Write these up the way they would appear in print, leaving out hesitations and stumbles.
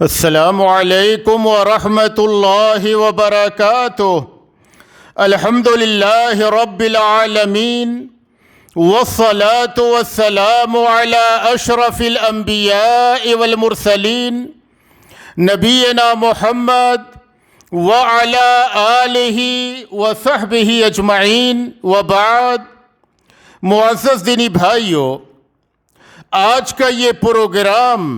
السلام علیکم ورحمۃ اللہ وبرکاتہ۔ الحمد للہ رب العالمین والصلاة والسلام علی اشرف الانبیاء والمرسلین نبینا محمد وعلی آلہ وصحبہ اجمعین وبعد۔ معزز دینی بھائیو، آج کا یہ پروگرام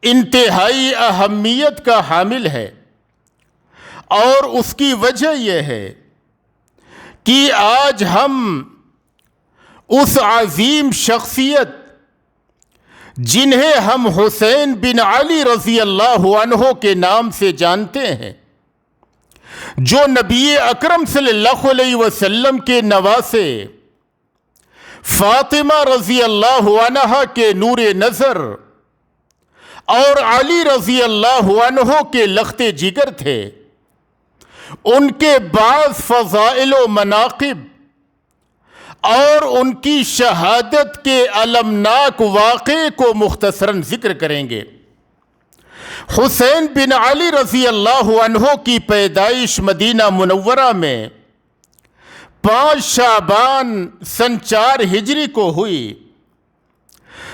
انتہائی اہمیت کا حامل ہے، اور اس کی وجہ یہ ہے کہ آج ہم اس عظیم شخصیت جنہیں ہم حسین بن علی رضی اللہ عنہ کے نام سے جانتے ہیں، جو نبی اکرم صلی اللہ علیہ وسلم کے نواسے فاطمہ رضی اللہ عنہا کے نور نظر اور علی رضی اللہ عنہ کے لخت جگر تھے، ان کے بعض فضائل و مناقب اور ان کی شہادت کے المناک واقعے کو مختصراً ذکر کریں گے۔ حسین بن علی رضی اللہ عنہ کی پیدائش مدینہ منورہ میں 5 شعبان سن 4 ہجری کو ہوئی۔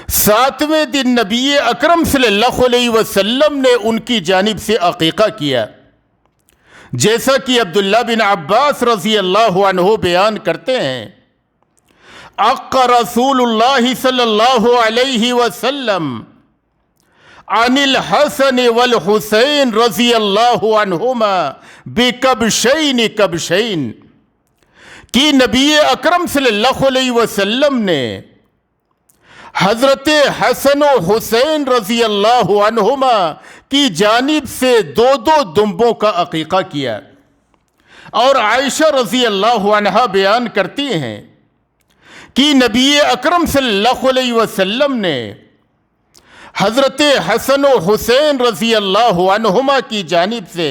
7ویں دن نبی اکرم صلی اللہ علیہ وسلم نے ان کی جانب سے عقیقہ کیا، جیسا کہ عبداللہ بن عباس رضی اللہ عنہ بیان کرتے ہیں، عق رسول اللہ صلی اللہ علیہ وسلم عن الحسن والحسین رضی اللہ عنہما بکبشین کبشین، کہ نبی اکرم صلی اللہ علیہ وسلم نے حضرت حسن و حسین رضی اللہ عنہما کی جانب سے 2 دمبوں کا عقیقہ کیا۔ اور عائشہ رضی اللہ عنہا بیان کرتی ہیں کہ نبی اکرم صلی اللہ علیہ وسلم نے حضرت حسن و حسین رضی اللہ عنہما کی جانب سے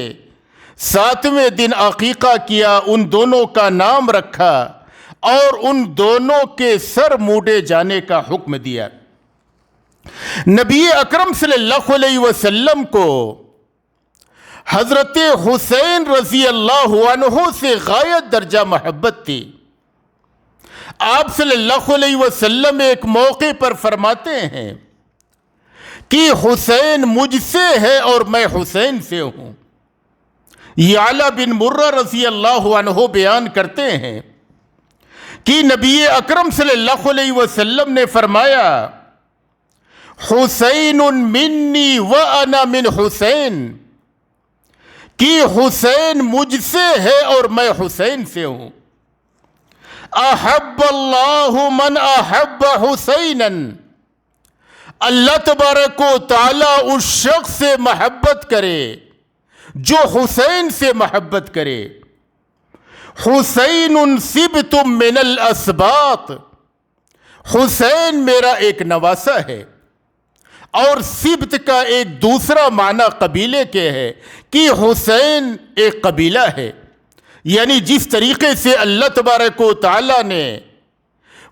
7ویں دن عقیقہ کیا، ان دونوں کا نام رکھا اور ان دونوں کے سر موڑے جانے کا حکم دیا۔ نبی اکرم صلی اللہ علیہ وسلم کو حضرت حسین رضی اللہ عنہ سے غایت درجہ محبت تھی۔ آپ صلی اللہ علیہ وسلم ایک موقع پر فرماتے ہیں کہ حسین مجھ سے ہے اور میں حسین سے ہوں۔ یعلا بن مرہ رضی اللہ عنہ بیان کرتے ہیں کہ نبی اکرم صلی اللہ علیہ وسلم نے فرمایا، حسین منی وانا من حسین، کہ حسین مجھ سے ہے اور میں حسین سے ہوں۔ احب اللہ من احب حسینا، اللہ تبارک و تعالی اس شخص سے محبت کرے جو حسین سے محبت کرے۔ حسین سبت من الاسباط، حسین میرا ایک نواسہ ہے۔ اور سبت کا ایک دوسرا معنی قبیلے کے ہے کہ حسین ایک قبیلہ ہے، یعنی جس طریقے سے اللہ تبارک و تعالی نے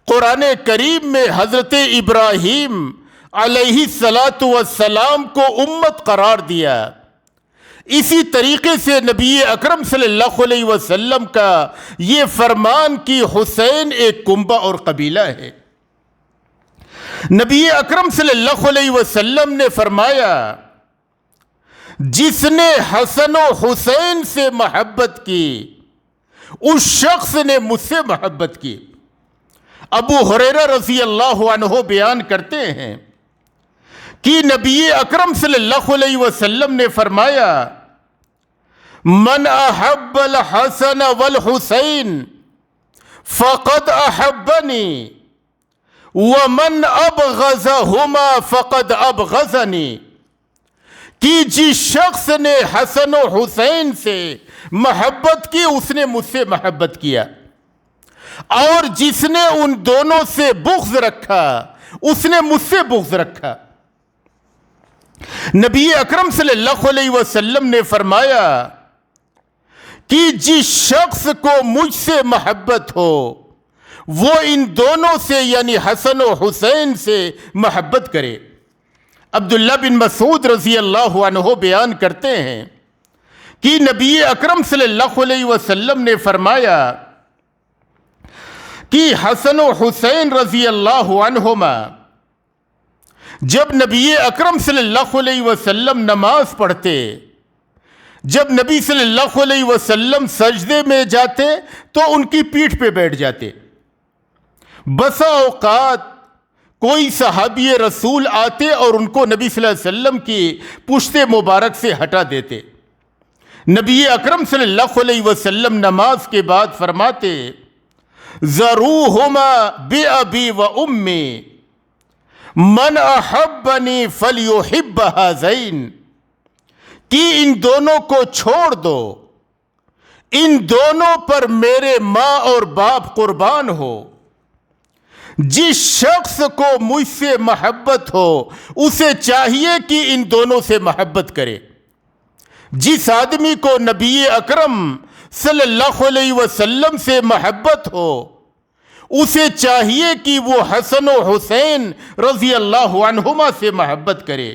قرآن کریم میں حضرت ابراہیم علیہ السلام کو امت قرار دیا، اسی طریقے سے نبی اکرم صلی اللہ علیہ وسلم کا یہ فرمان کہ حسین ایک کنبہ اور قبیلہ ہے۔ نبی اکرم صلی اللہ علیہ وسلم نے فرمایا، جس نے حسن و حسین سے محبت کی اس شخص نے مجھ سے محبت کی۔ ابو ہریرہ رضی اللہ عنہ بیان کرتے ہیں کہ نبی اکرم صلی اللہ علیہ وسلم نے فرمایا، من احب الحسن والحسین فقد احبنی ومن ابغضہما فقد ابغضنی، کہ جس شخص نے حسن و حسین سے محبت کی اس نے مجھ سے محبت کیا، اور جس نے ان دونوں سے بغض رکھا اس نے مجھ سے بغض رکھا۔ نبی اکرم صلی اللہ علیہ وسلم نے فرمایا کہ جس شخص کو مجھ سے محبت ہو وہ ان دونوں سے یعنی حسن و حسین سے محبت کرے۔ عبداللہ بن مسعود رضی اللہ عنہ بیان کرتے ہیں کہ نبی اکرم صلی اللہ علیہ وسلم نے فرمایا کہ حسن و حسین رضی اللہ عنہما جب نبی اکرم صلی اللہ علیہ وسلم نماز پڑھتے، جب نبی صلی اللہ علیہ وسلم سجدے میں جاتے تو ان کی پیٹھ پہ بیٹھ جاتے۔ بسا اوقات کوئی صحابی رسول آتے اور ان کو نبی صلی اللہ علیہ وسلم کی پشت مبارک سے ہٹا دیتے۔ نبی اکرم صلی اللہ علیہ وسلم نماز کے بعد فرماتے ذروہما بأبی و امی من احبنی فلیحب ہذین، کہ ان دونوں کو چھوڑ دو، ان دونوں پر میرے ماں اور باپ قربان ہو۔ جس شخص کو مجھ سے محبت ہو اسے چاہیے کہ ان دونوں سے محبت کرے۔ جس آدمی کو نبی اکرم صلی اللہ علیہ وسلم سے محبت ہو اسے چاہیے کہ وہ حسن و حسین رضی اللہ عنہما سے محبت کرے۔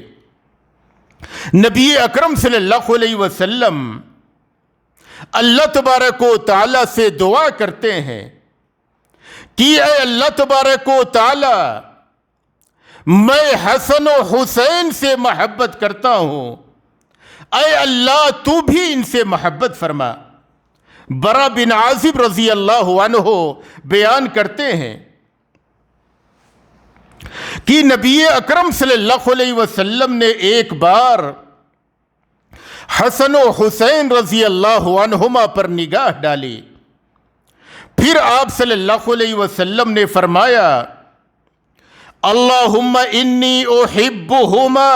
نبی اکرم صلی اللہ علیہ وسلم اللہ تبارک و تعالی سے دعا کرتے ہیں کہ اے اللہ تبارک و تعالی میں حسن و حسین سے محبت کرتا ہوں، اے اللہ تو بھی ان سے محبت فرما۔ برا بن عازب رضی اللہ عنہ بیان کرتے ہیں کہ نبی اکرم صلی اللہ علیہ وسلم نے ایک بار حسن و حسین رضی اللہ عنہما پر نگاہ ڈالی، پھر آپ صلی اللہ علیہ وسلم نے فرمایا اللہم انی احبہما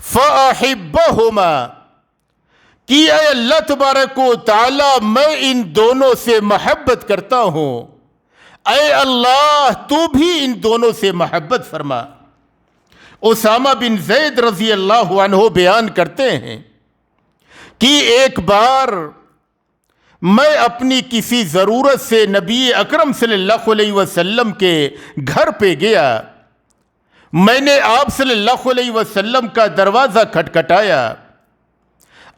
فاحبہما، کہ اے اللہ تبارک و تعالی میں ان دونوں سے محبت کرتا ہوں، اے اللہ تو بھی ان دونوں سے محبت فرما۔ اسامہ بن زید رضی اللہ عنہ بیان کرتے ہیں کہ ایک بار میں اپنی کسی ضرورت سے نبی اکرم صلی اللہ علیہ وسلم کے گھر پہ گیا، میں نے آپ صلی اللہ علیہ وسلم کا دروازہ کھٹکھٹایا،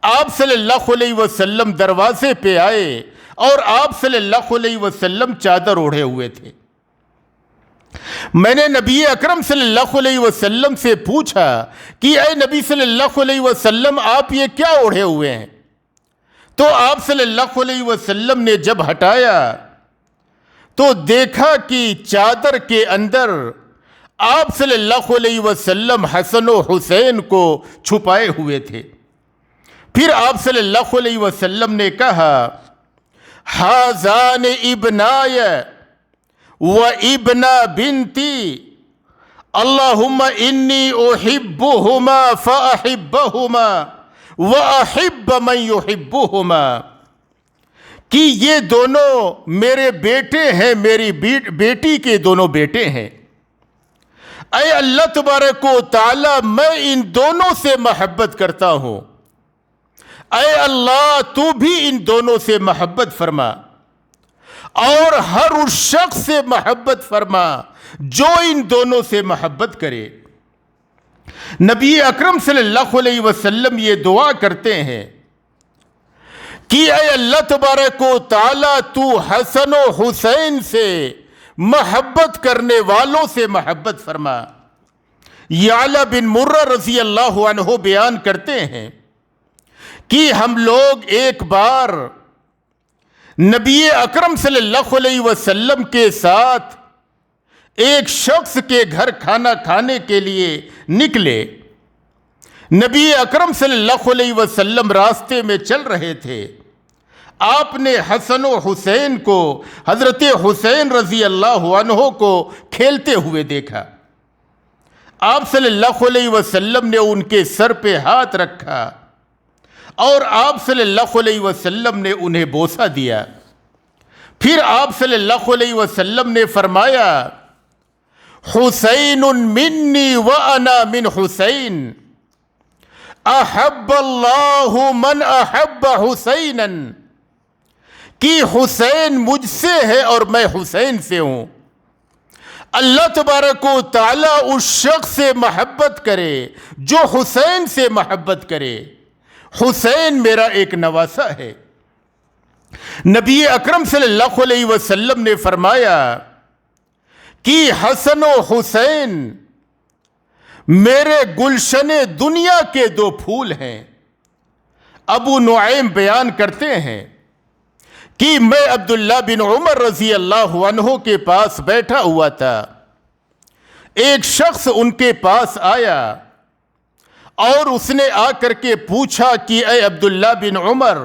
آپ صلی اللہ علیہ وسلم دروازے پہ آئے اور آپ صلی اللہ علیہ وسلم چادر اوڑھے ہوئے تھے۔ میں نے نبی اکرم صلی اللہ علیہ وسلم سے پوچھا کہ اے نبی صلی اللہ علیہ وسلم آپ یہ کیا اوڑھے ہوئے ہیں؟ تو آپ صلی اللہ علیہ وسلم نے جب ہٹایا تو دیکھا کہ چادر کے اندر آپ صلی اللہ علیہ وسلم حسن و حسین کو چھپائے ہوئے تھے۔ پھر آپ صلی اللہ علیہ وسلم نے کہا ہذان ابنای و ابنا بنتی اللہم انی احبہما فاحبہما واحب من یحبہما، کہ یہ دونوں میرے بیٹے ہیں، میری بیٹی کے دونوں بیٹے ہیں، اے اللہ تبارک و تعالی میں ان دونوں سے محبت کرتا ہوں، اے اللہ تو بھی ان دونوں سے محبت فرما اور ہر اس شخص سے محبت فرما جو ان دونوں سے محبت کرے۔ نبی اکرم صلی اللہ علیہ وسلم یہ دعا کرتے ہیں کہ اے اللہ تبارک و تعالی تو حسن و حسین سے محبت کرنے والوں سے محبت فرما۔ یعلا بن مرہ رضی اللہ عنہ بیان کرتے ہیں کہ ہم لوگ ایک بار نبی اکرم صلی اللہ علیہ وسلم کے ساتھ ایک شخص کے گھر کھانا کھانے کے لیے نکلے۔ نبی اکرم صلی اللہ علیہ وسلم راستے میں چل رہے تھے، آپ نے حسن و حسین کو، حضرت حسین رضی اللہ عنہ کو کھیلتے ہوئے دیکھا۔ آپ صلی اللہ علیہ وسلم نے ان کے سر پہ ہاتھ رکھا اور آپ صلی اللہ علیہ وسلم نے انہیں بوسہ دیا۔ پھر آپ صلی اللہ علیہ وسلم نے فرمایا حسین منی وانا من حسین احب اللہ من احب حسینا، کہ حسین مجھ سے ہے اور میں حسین سے ہوں، اللہ تبارک و تعالی اس شخص سے محبت کرے جو حسین سے محبت کرے۔ حسین میرا ایک نواسہ ہے۔ نبی اکرم صلی اللہ علیہ وسلم نے فرمایا کہ حسن و حسین میرے گلشن دنیا کے دو پھول ہیں۔ ابو نعیم بیان کرتے ہیں کہ میں عبداللہ بن عمر رضی اللہ عنہ کے پاس بیٹھا ہوا تھا۔ ایک شخص ان کے پاس آیا اور اس نے آ کر کے پوچھا کہ اے عبداللہ بن عمر،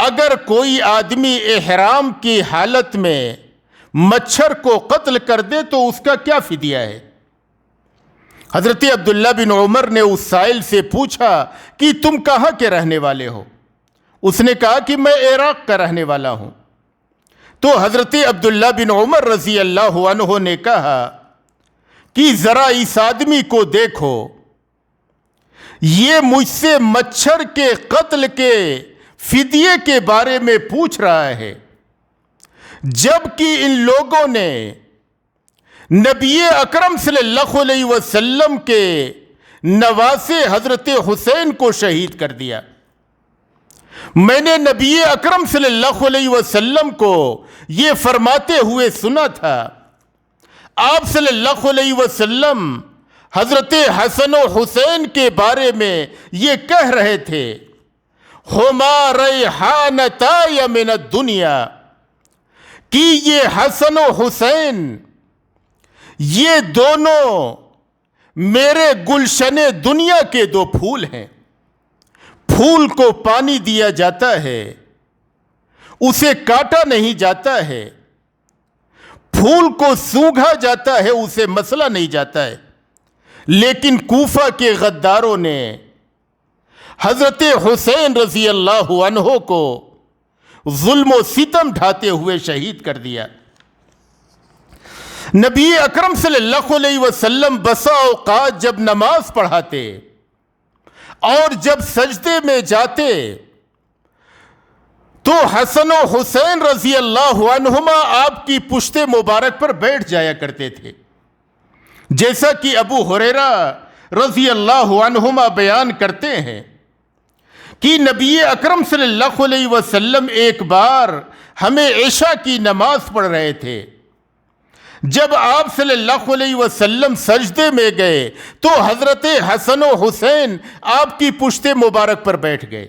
اگر کوئی آدمی احرام کی حالت میں مچھر کو قتل کر دے تو اس کا کیا فدیہ ہے؟ حضرت عبداللہ بن عمر نے اس سائل سے پوچھا کہ تم کہاں کے رہنے والے ہو؟ اس نے کہا کہ میں عراق کا رہنے والا ہوں۔ تو حضرت عبداللہ بن عمر رضی اللہ عنہ نے کہا کہ ذرا اس آدمی کو دیکھو، یہ مجھ سے مچھر کے قتل کے فدیے کے بارے میں پوچھ رہا ہے، جبکہ ان لوگوں نے نبی اکرم صلی اللہ علیہ وسلم کے نواسے حضرت حسین کو شہید کر دیا۔ میں نے نبی اکرم صلی اللہ علیہ وسلم کو یہ فرماتے ہوئے سنا تھا۔ آپ صلی اللہ علیہ وسلم حضرت حسن و حسین کے بارے میں یہ کہہ رہے تھے، ہما ریحانتای من الدنیا، کہ یہ حسن و حسین یہ دونوں میرے گلشن دنیا کے دو پھول ہیں۔ پھول کو پانی دیا جاتا ہے، اسے کاٹا نہیں جاتا ہے، پھول کو سونگھا جاتا ہے، اسے مسلا نہیں جاتا ہے، لیکن کوفہ کے غداروں نے حضرت حسین رضی اللہ عنہ کو ظلم و ستم ڈھاتے ہوئے شہید کر دیا۔ نبی اکرم صلی اللہ علیہ وسلم بسا اوقات جب نماز پڑھاتے اور جب سجدے میں جاتے تو حسن و حسین رضی اللہ عنہما آپ کی پشت مبارک پر بیٹھ جایا کرتے تھے، جیسا کہ ابو ہریرہ رضی اللہ عنہما بیان کرتے ہیں کہ نبی اکرم صلی اللہ علیہ وسلم ایک بار ہمیں عشاء کی نماز پڑھ رہے تھے۔ جب آپ صلی اللہ علیہ وسلم سجدے میں گئے تو حضرت حسن و حسین آپ کی پشت مبارک پر بیٹھ گئے۔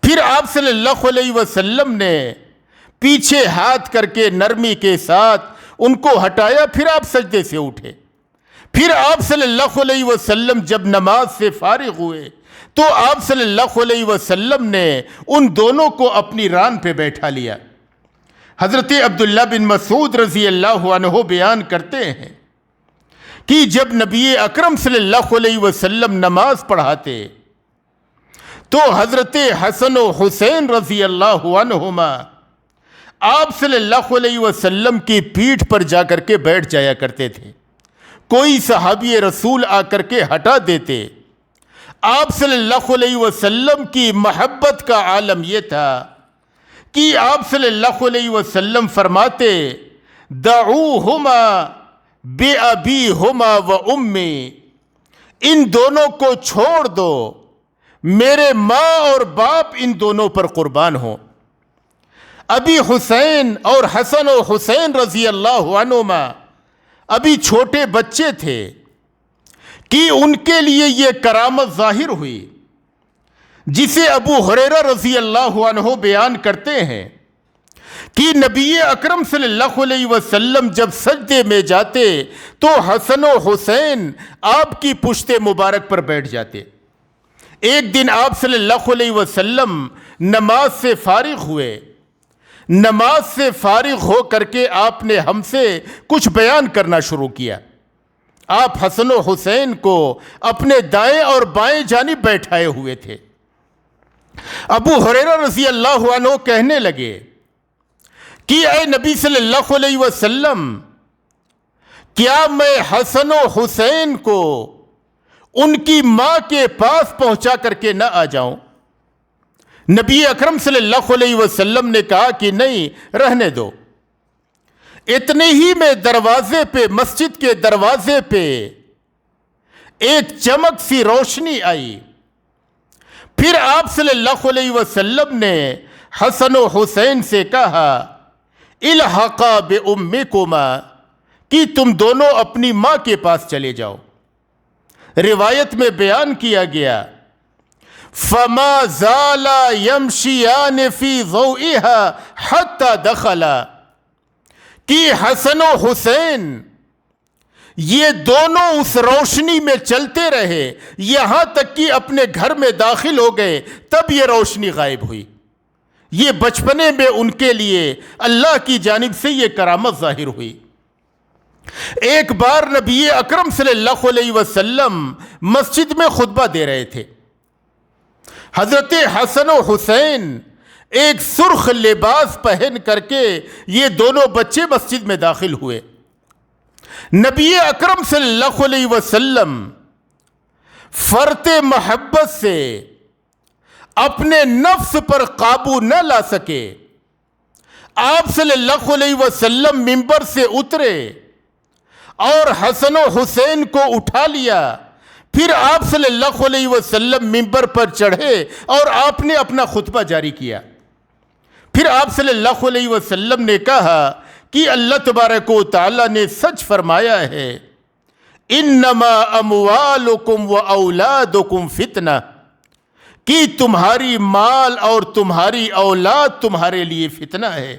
پھر آپ صلی اللہ علیہ وسلم نے پیچھے ہاتھ کر کے نرمی کے ساتھ ان کو ہٹایا، پھر آپ سجدے سے اٹھے۔ پھر آپ صلی اللہ علیہ وسلم جب نماز سے فارغ ہوئے تو آپ صلی اللہ علیہ وسلم نے ان دونوں کو اپنی ران پہ بیٹھا لیا۔ حضرت عبداللہ بن مسعود رضی اللہ عنہ بیان کرتے ہیں کہ جب نبی اکرم صلی اللہ علیہ وسلم نماز پڑھاتے تو حضرت حسن و حسین رضی اللہ عنہما آپ صلی اللہ علیہ وسلم کی پیٹھ پر جا کر کے بیٹھ جایا کرتے تھے۔ کوئی صحابی رسول آ کر کے ہٹا دیتے۔ آپ صلی اللہ علیہ وسلم کی محبت کا عالم یہ تھا کہ آپ صلی اللہ علیہ وسلم فرماتے، دعوہما بِأَبِيهُمَا وَأُمِّي، ان دونوں کو چھوڑ دو، میرے ماں اور باپ ان دونوں پر قربان ہوں۔ ابھی حسین اور حسن و حسین رضی اللہ عنہما ابھی چھوٹے بچے تھے کہ ان کے لیے یہ کرامت ظاہر ہوئی، جسے ابو ہریرہ رضی اللہ عنہ بیان کرتے ہیں کہ نبی اکرم صلی اللہ علیہ وسلم جب سجدے میں جاتے تو حسن و حسین آپ کی پشت مبارک پر بیٹھ جاتے۔ ایک دن آپ صلی اللہ علیہ وسلم نماز سے فارغ ہوئے۔ نماز سے فارغ ہو کر کے آپ نے ہم سے کچھ بیان کرنا شروع کیا۔ آپ حسن و حسین کو اپنے دائیں اور بائیں جانب بیٹھائے ہوئے تھے۔ ابو ہریرہ رضی اللہ عنہ کہنے لگے کہ اے نبی صلی اللہ علیہ وسلم، کیا میں حسن و حسین کو ان کی ماں کے پاس پہنچا کر کے نہ آ جاؤں؟ نبی اکرم صلی اللہ علیہ وسلم نے کہا کہ نہیں، رہنے دو۔ اتنے ہی میں دروازے پہ، مسجد کے دروازے پہ ایک چمک سی روشنی آئی۔ پھر آپ صلی اللہ علیہ وسلم نے حسن و حسین سے کہا الحقا بامکما، کہ تم دونوں اپنی ماں کے پاس چلے جاؤ۔ روایت میں بیان کیا گیا فما زالا یمشیان فی ضوئها حتی دخلا، کہ حسن و حسین یہ دونوں اس روشنی میں چلتے رہے یہاں تک کہ اپنے گھر میں داخل ہو گئے، تب یہ روشنی غائب ہوئی۔ یہ بچپنے میں ان کے لیے اللہ کی جانب سے یہ کرامت ظاہر ہوئی۔ ایک بار نبی اکرم صلی اللہ علیہ وسلم مسجد میں خطبہ دے رہے تھے۔ حضرت حسن و حسین ایک سرخ لباس پہن کر کے یہ دونوں بچے مسجد میں داخل ہوئے۔ نبی اکرم صلی اللہ علیہ وسلم فرط محبت سے اپنے نفس پر قابو نہ لا سکے۔ آپ صلی اللہ علیہ وسلم منبر سے اترے اور حسن و حسین کو اٹھا لیا۔ پھر آپ صلی اللہ علیہ وسلم منبر پر چڑھے اور آپ نے اپنا خطبہ جاری کیا۔ پھر آپ صلی اللہ علیہ وسلم نے کہا کہ اللہ تبارک و تعالی نے سچ فرمایا ہے انما اموالکم و اولادکم فتنہ، کہ تمہاری مال اور تمہاری اولاد تمہارے لیے فتنہ ہے۔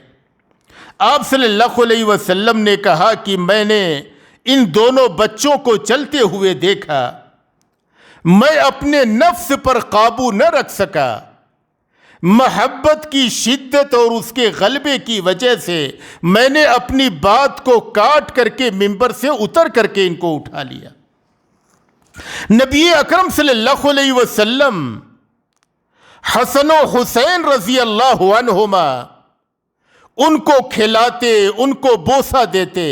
آپ صلی اللہ علیہ وسلم نے کہا کہ میں نے ان دونوں بچوں کو چلتے ہوئے دیکھا، میں اپنے نفس پر قابو نہ رکھ سکا۔ محبت کی شدت اور اس کے غلبے کی وجہ سے میں نے اپنی بات کو کاٹ کر کے منبر سے اتر کر کے ان کو اٹھا لیا۔ نبی اکرم صلی اللہ علیہ وسلم حسن و حسین رضی اللہ عنہما ان کو کھلاتے، ان کو بوسہ دیتے،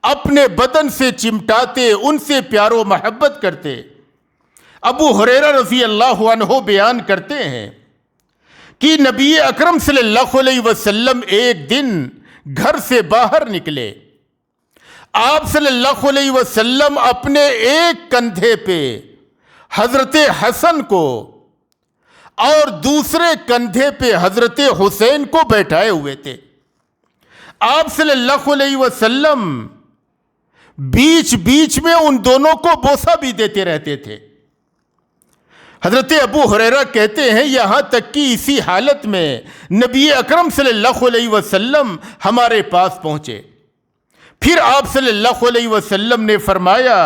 اپنے بدن سے چمٹاتے، ان سے پیار و محبت کرتے۔ ابو ہریرہ رضی اللہ عنہ بیان کرتے ہیں کہ نبی اکرم صلی اللہ علیہ وسلم ایک دن گھر سے باہر نکلے۔ آپ صلی اللہ علیہ وسلم اپنے ایک کندھے پہ حضرت حسن کو اور دوسرے کندھے پہ حضرت حسین کو بیٹھائے ہوئے تھے۔ آپ صلی اللہ علیہ وسلم بیچ بیچ میں ان دونوں کو بوسہ بھی دیتے رہتے تھے۔ حضرت ابو ہریرہ کہتے ہیں یہاں تک کہ اسی حالت میں نبی اکرم صلی اللہ علیہ وسلم ہمارے پاس پہنچے۔ پھر آپ صلی اللہ علیہ وسلم نے فرمایا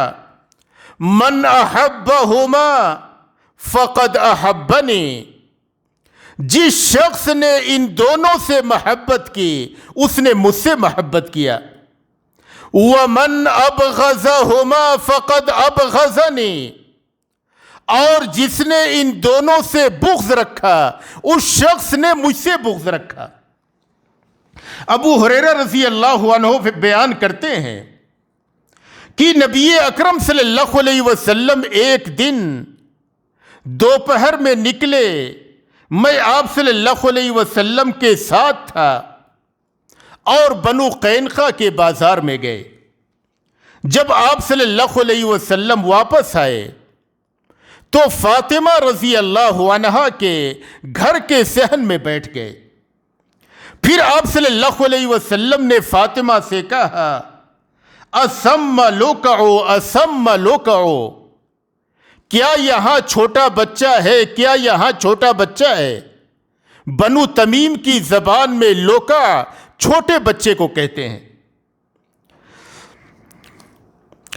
من احبہما فقد احبنی، جس شخص نے ان دونوں سے محبت کی اس نے مجھ سے محبت کیا۔ ومن ابغضہما فقد ابغضنی، اور جس نے ان دونوں سے بغض رکھا اس شخص نے مجھ سے بغض رکھا۔ ابو ہریرہ رضی اللہ عنہ بیان کرتے ہیں کہ نبی اکرم صلی اللہ علیہ وسلم ایک دن دوپہر میں نکلے، میں آپ صلی اللہ علیہ وسلم کے ساتھ تھا اور بنو قینقاع کے بازار میں گئے۔ جب آپ صلی اللہ علیہ وسلم واپس آئے تو فاطمہ رضی اللہ عنہا کے گھر کے صحن میں بیٹھ گئے۔ پھر آپ صلی اللہ علیہ وسلم نے فاطمہ سے کہا اسم لوکعو اسم لوکعو، کیا یہاں چھوٹا بچہ ہے، کیا یہاں چھوٹا بچہ ہے؟ بنو تمیم کی زبان میں لوکع چھوٹے بچے کو کہتے ہیں۔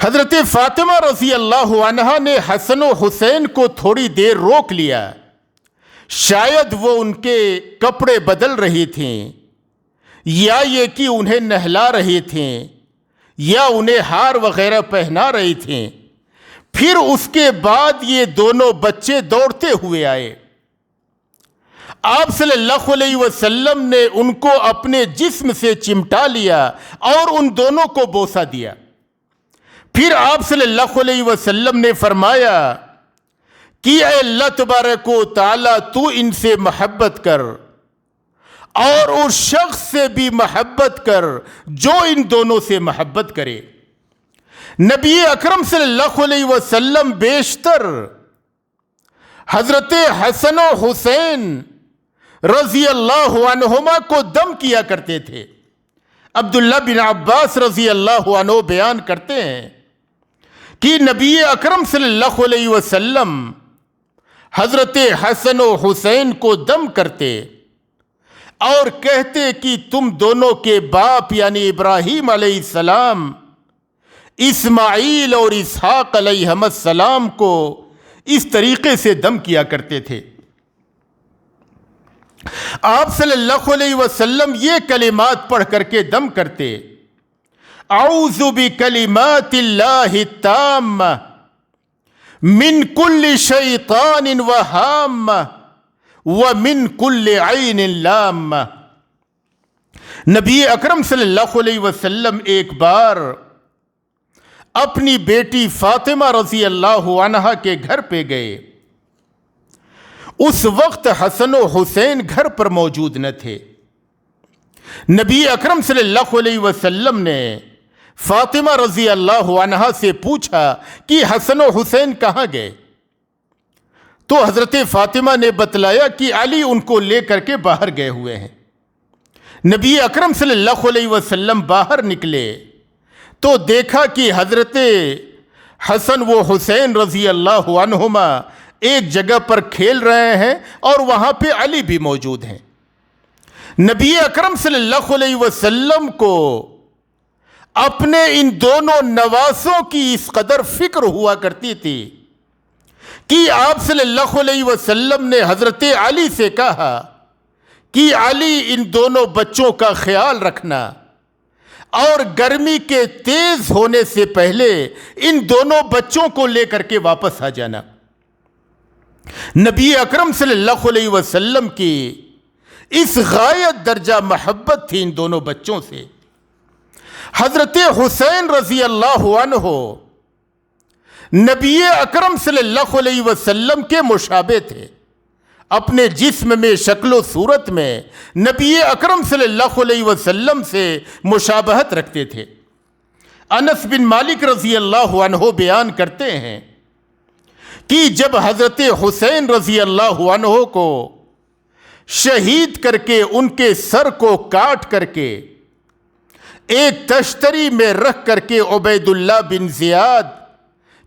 حضرت فاطمہ رضی اللہ عنہا نے حسن و حسین کو تھوڑی دیر روک لیا، شاید وہ ان کے کپڑے بدل رہی تھیں یا یہ کہ انہیں نہلا رہی تھیں یا انہیں ہار وغیرہ پہنا رہی تھیں۔ پھر اس کے بعد یہ دونوں بچے دوڑتے ہوئے آئے۔ آپ صلی اللہ علیہ وسلم نے ان کو اپنے جسم سے چمٹا لیا اور ان دونوں کو بوسہ دیا۔ پھر آپ صلی اللہ علیہ وسلم نے فرمایا کہ اے اللہ تبارک و تعالی تو ان سے محبت کر اور اس شخص سے بھی محبت کر جو ان دونوں سے محبت کرے۔ نبی اکرم صلی اللہ علیہ وسلم بیشتر حضرت حسن و حسین رضی اللہ عنہما کو دم کیا کرتے تھے۔ عبداللہ بن عباس رضی اللہ عنہ بیان کرتے ہیں کہ نبی اکرم صلی اللہ علیہ وسلم حضرت حسن و حسین کو دم کرتے اور کہتے کہ تم دونوں کے باپ یعنی ابراہیم علیہ السلام اسماعیل اور اسحاق علیہ السلام کو اس طریقے سے دم کیا کرتے تھے۔ آپ صلی اللہ علیہ وسلم یہ کلمات پڑھ کر کے دم کرتے، اعوذ بکلمات اللہ التامہ من کل شیطان وہامہ ومن کل عین لامہ۔ نبی اکرم صلی اللہ علیہ وسلم ایک بار اپنی بیٹی فاطمہ رضی اللہ عنہا کے گھر پہ گئے۔ اس وقت حسن و حسین گھر پر موجود نہ تھے۔ نبی اکرم صلی اللہ علیہ وسلم نے فاطمہ رضی اللہ عنہا سے پوچھا کہ حسن و حسین کہاں گئے؟ تو حضرت فاطمہ نے بتلایا کہ علی ان کو لے کر کے باہر گئے ہوئے ہیں۔ نبی اکرم صلی اللہ علیہ وسلم باہر نکلے تو دیکھا کہ حضرت حسن و حسین رضی اللہ عنہما ایک جگہ پر کھیل رہے ہیں اور وہاں پہ علی بھی موجود ہیں۔ نبی اکرم صلی اللہ علیہ وسلم کو اپنے ان دونوں نواسوں کی اس قدر فکر ہوا کرتی تھی کہ آپ صلی اللہ علیہ وسلم نے حضرت علی سے کہا کہ علی ان دونوں بچوں کا خیال رکھنا اور گرمی کے تیز ہونے سے پہلے ان دونوں بچوں کو لے کر کے واپس آ جانا۔ نبی اکرم صلی اللہ علیہ وسلم کی اس غایت درجہ محبت تھی ان دونوں بچوں سے۔ حضرت حسین رضی اللہ عنہ نبی اکرم صلی اللہ علیہ وسلم کے مشابہ تھے، اپنے جسم میں شکل و صورت میں نبی اکرم صلی اللہ علیہ وسلم سے مشابہت رکھتے تھے۔ انس بن مالک رضی اللہ عنہ بیان کرتے ہیں کہ جب حضرت حسین رضی اللہ عنہ کو شہید کر کے ان کے سر کو کاٹ کر کے ایک تشتری میں رکھ کر کے عبید اللہ بن زیاد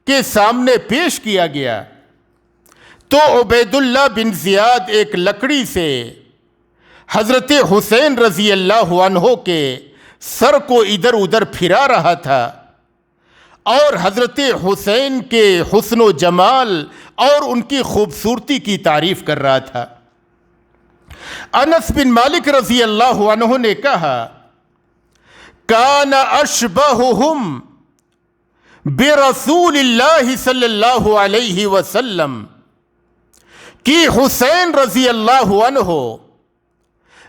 کے سامنے پیش کیا گیا تو عبید اللہ بن زیاد ایک لکڑی سے حضرت حسین رضی اللہ عنہ کے سر کو ادھر ادھر پھرا رہا تھا اور حضرت حسین کے حسن و جمال اور ان کی خوبصورتی کی تعریف کر رہا تھا۔ انس بن مالک رضی اللہ عنہ نے کہا کان اشبہہم برسول اللہ صلی اللہ علیہ وسلم کہ حسین رضی اللہ عنہ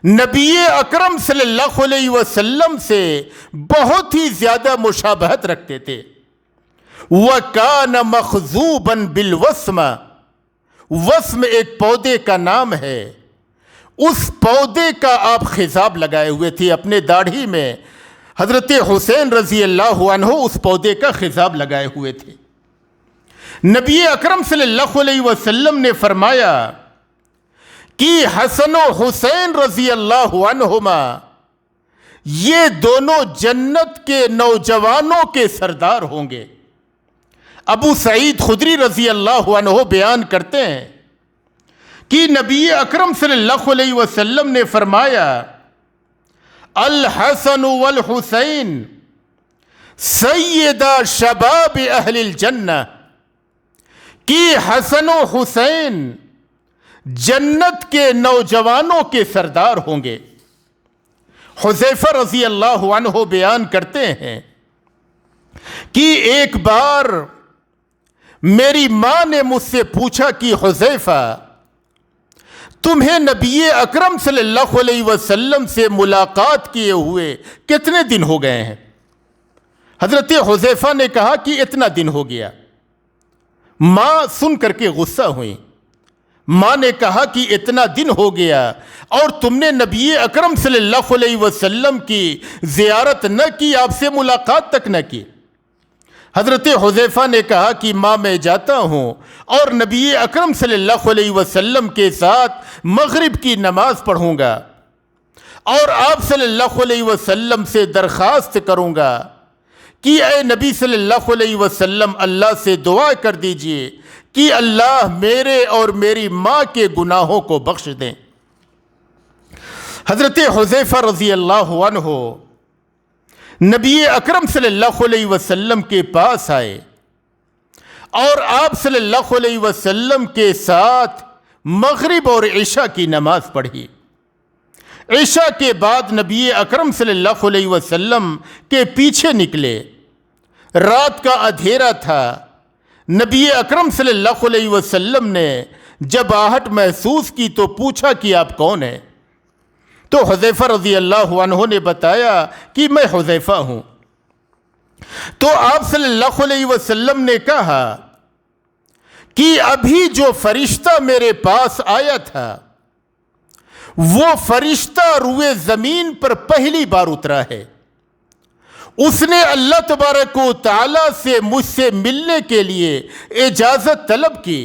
نبی اکرم صلی اللہ علیہ وسلم سے بہت ہی زیادہ مشابہت رکھتے تھے۔ وَكَانَ مَخْزُوبًا بِالْوَسْمَ، وسم ایک پودے کا نام ہے، اس پودے کا آپ خضاب لگائے ہوئے تھے اپنے داڑھی میں۔ حضرت حسین رضی اللہ عنہ اس پودے کا خضاب لگائے ہوئے تھے۔ نبی اکرم صلی اللہ علیہ وسلم نے فرمایا کہ حسن و حسین رضی اللہ عنہما یہ دونوں جنت کے نوجوانوں کے سردار ہوں گے۔ ابو سعید خدری رضی اللہ عنہ بیان کرتے ہیں کہ نبی اکرم صلی اللہ علیہ وسلم نے فرمایا الحسن والحسین سیدہ شباب اہل الجنہ، کہ حسن و حسین جنت کے نوجوانوں کے سردار ہوں گے۔ حذیفہ رضی اللہ عنہ بیان کرتے ہیں کہ ایک بار میری ماں نے مجھ سے پوچھا کہ حذیفہ تمہیں نبی اکرم صلی اللہ علیہ وسلم سے ملاقات کیے ہوئے کتنے دن ہو گئے ہیں؟ حضرت حذیفہ نے کہا کہ اتنا دن ہو گیا۔ ماں سن کر کے غصہ ہوئی، ماں نے کہا کہ اتنا دن ہو گیا اور تم نے نبی اکرم صلی اللہ علیہ وسلم کی زیارت نہ کی، آپ سے ملاقات تک نہ کی۔ حضرت حذیفہ نے کہا کہ ماں میں جاتا ہوں اور نبی اکرم صلی اللہ علیہ وسلم کے ساتھ مغرب کی نماز پڑھوں گا اور آپ صلی اللہ علیہ وسلم سے درخواست کروں گا کہ اے نبی صلی اللہ علیہ وسلم اللہ سے دعا کر دیجئے کہ اللہ میرے اور میری ماں کے گناہوں کو بخش دیں۔ حضرت حذیفہ رضی اللہ عنہ نبی اکرم صلی اللہ علیہ وسلم کے پاس آئے اور آپ صلی اللہ علیہ وسلم کے ساتھ مغرب اور عشاء کی نماز پڑھی۔ عشاء کے بعد نبی اکرم صلی اللہ علیہ وسلم کے پیچھے نکلے۔ رات کا اندھیرا تھا۔ نبی اکرم صلی اللہ علیہ وسلم نے جب آہٹ محسوس کی تو پوچھا کہ آپ کون ہیں؟ تو حذیفہ رضی اللہ عنہ نے بتایا کہ میں حذیفہ ہوں۔ تو آپ صلی اللہ علیہ وسلم نے کہا کہ ابھی جو فرشتہ میرے پاس آیا تھا وہ فرشتہ روئے زمین پر پہلی بار اترا ہے، اس نے اللہ تبارک و تعالی سے مجھ سے ملنے کے لیے اجازت طلب کی۔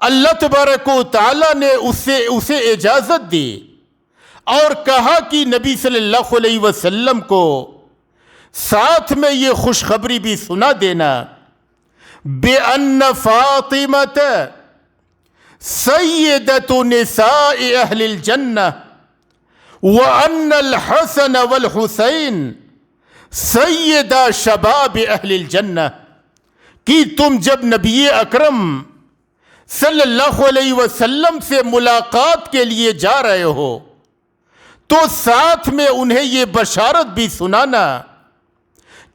اللہ تبارک و تعالی نے اسے اجازت دی اور کہا کہ نبی صلی اللہ علیہ وسلم کو ساتھ میں یہ خوشخبری بھی سنا دینا بِأَنَّ فَاطِمَةَ سَيِّدَةُ نِسَاءِ أَهْلِ الْجَنَّةِ وَأَنَّ الْحَسَنَ وَالْحُسَيْنَ سَيِّدَ شَبَابِ أَهْلِ الْجَنَّةِ کہ تم جب نبی اکرم صلی اللہ علیہ وسلم سے ملاقات کے لیے جا رہے ہو تو ساتھ میں انہیں یہ بشارت بھی سنانا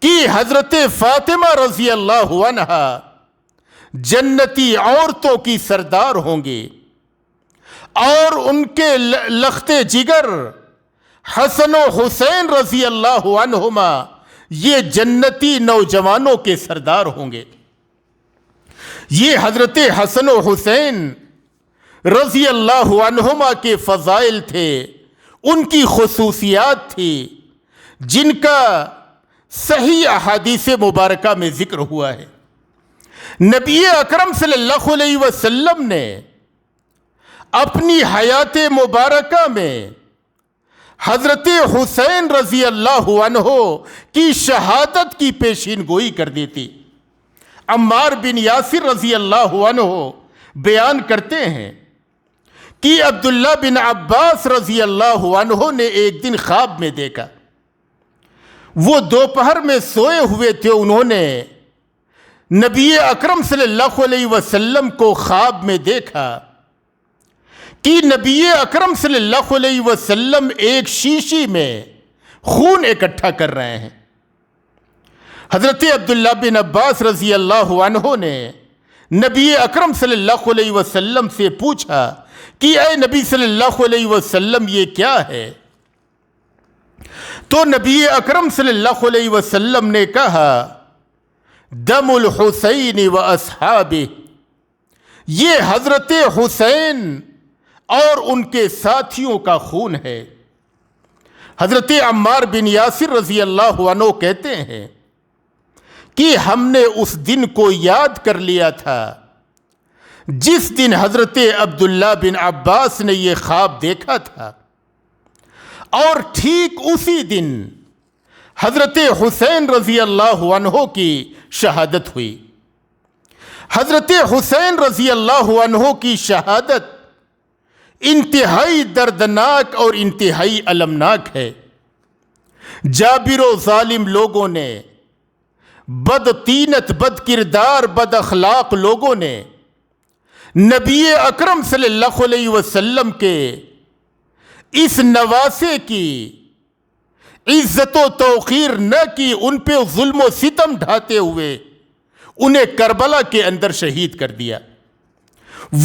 کہ حضرت فاطمہ رضی اللہ عنہا جنتی عورتوں کی سردار ہوں گی اور ان کے لخت جگر حسن و حسین رضی اللہ عنہما یہ جنتی نوجوانوں کے سردار ہوں گے۔ یہ حضرت حسن و حسین رضی اللہ عنہما کے فضائل تھے، ان کی خصوصیات تھی جن کا صحیح احادیث مبارکہ میں ذکر ہوا ہے۔ نبی اکرم صلی اللہ علیہ وسلم نے اپنی حیات مبارکہ میں حضرت حسین رضی اللہ عنہ کی شہادت کی پیشین گوئی کر دی تھی۔ عمار بن یاسر رضی اللہ عنہ بیان کرتے ہیں کہ عبداللہ بن عباس رضی اللہ عنہ نے ایک دن خواب میں دیکھا، وہ دوپہر میں سوئے ہوئے تھے، انہوں نے نبی اکرم صلی اللہ علیہ وسلم کو خواب میں دیکھا کہ نبی اکرم صلی اللہ علیہ وسلم ایک شیشی میں خون اکٹھا کر رہے ہیں۔ حضرت عبداللہ بن عباس رضی اللہ عنہ نے نبی اکرم صلی اللہ علیہ وسلم سے پوچھا کہ اے نبی صلی اللہ علیہ وسلم یہ کیا ہے؟ تو نبی اکرم صلی اللہ علیہ وسلم نے کہا دم الحسین و اصحابہ، یہ حضرت حسین اور ان کے ساتھیوں کا خون ہے۔ حضرت عمار بن یاسر رضی اللہ عنہ کہتے ہیں کہ ہم نے اس دن کو یاد کر لیا تھا جس دن حضرت عبداللہ بن عباس نے یہ خواب دیکھا تھا، اور ٹھیک اسی دن حضرت حسین رضی اللہ عنہ کی شہادت ہوئی۔ حضرت حسین رضی اللہ عنہ کی شہادت انتہائی دردناک اور انتہائی المناک ہے۔ جابر و ظالم لوگوں نے، بدطینت، بد کردار، بد اخلاق لوگوں نے نبی اکرم صلی اللہ علیہ وسلم کے اس نواسے کی عزت و توقیر نہ کی، ان پہ ظلم و ستم ڈھاتے ہوئے انہیں کربلا کے اندر شہید کر دیا۔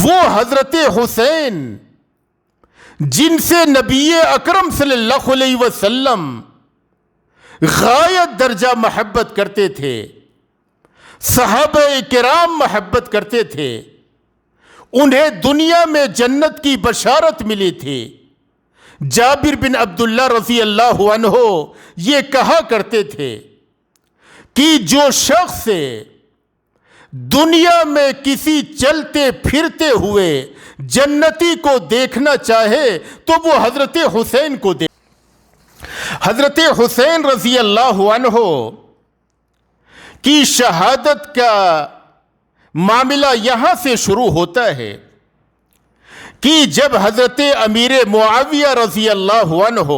وہ حضرت حسین جن سے نبی اکرم صلی اللہ علیہ وسلم غایت درجہ محبت کرتے تھے، صحابہ کرام محبت کرتے تھے، انہیں دنیا میں جنت کی بشارت ملی تھی۔ جابر بن عبداللہ رضی اللہ عنہ یہ کہا کرتے تھے کہ جو شخص دنیا میں کسی چلتے پھرتے ہوئے جنتی کو دیکھنا چاہے تو وہ حضرت حسین کو دیکھے۔ حضرت حسین رضی اللہ عنہ کی شہادت کا معاملہ یہاں سے شروع ہوتا ہے کہ جب حضرت امیر معاویہ رضی اللہ عنہ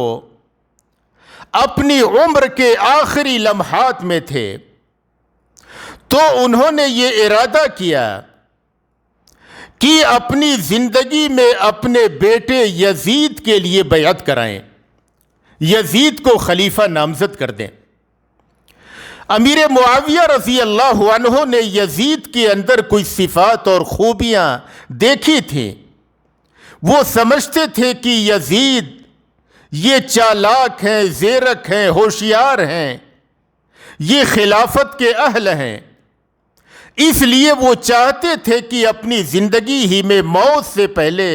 اپنی عمر کے آخری لمحات میں تھے تو انہوں نے یہ ارادہ کیا کہ اپنی زندگی میں اپنے بیٹے یزید کے لیے بیعت کرائیں، یزید کو خلیفہ نامزد کر دیں۔ امیر معاویہ رضی اللہ عنہ نے یزید کے اندر کوئی صفات اور خوبیاں دیکھی تھیں۔ وہ سمجھتے تھے کہ یزید یہ چالاک ہیں، زیرک ہیں، ہوشیار ہیں، یہ خلافت کے اہل ہیں، اس لیے وہ چاہتے تھے کہ اپنی زندگی ہی میں موت سے پہلے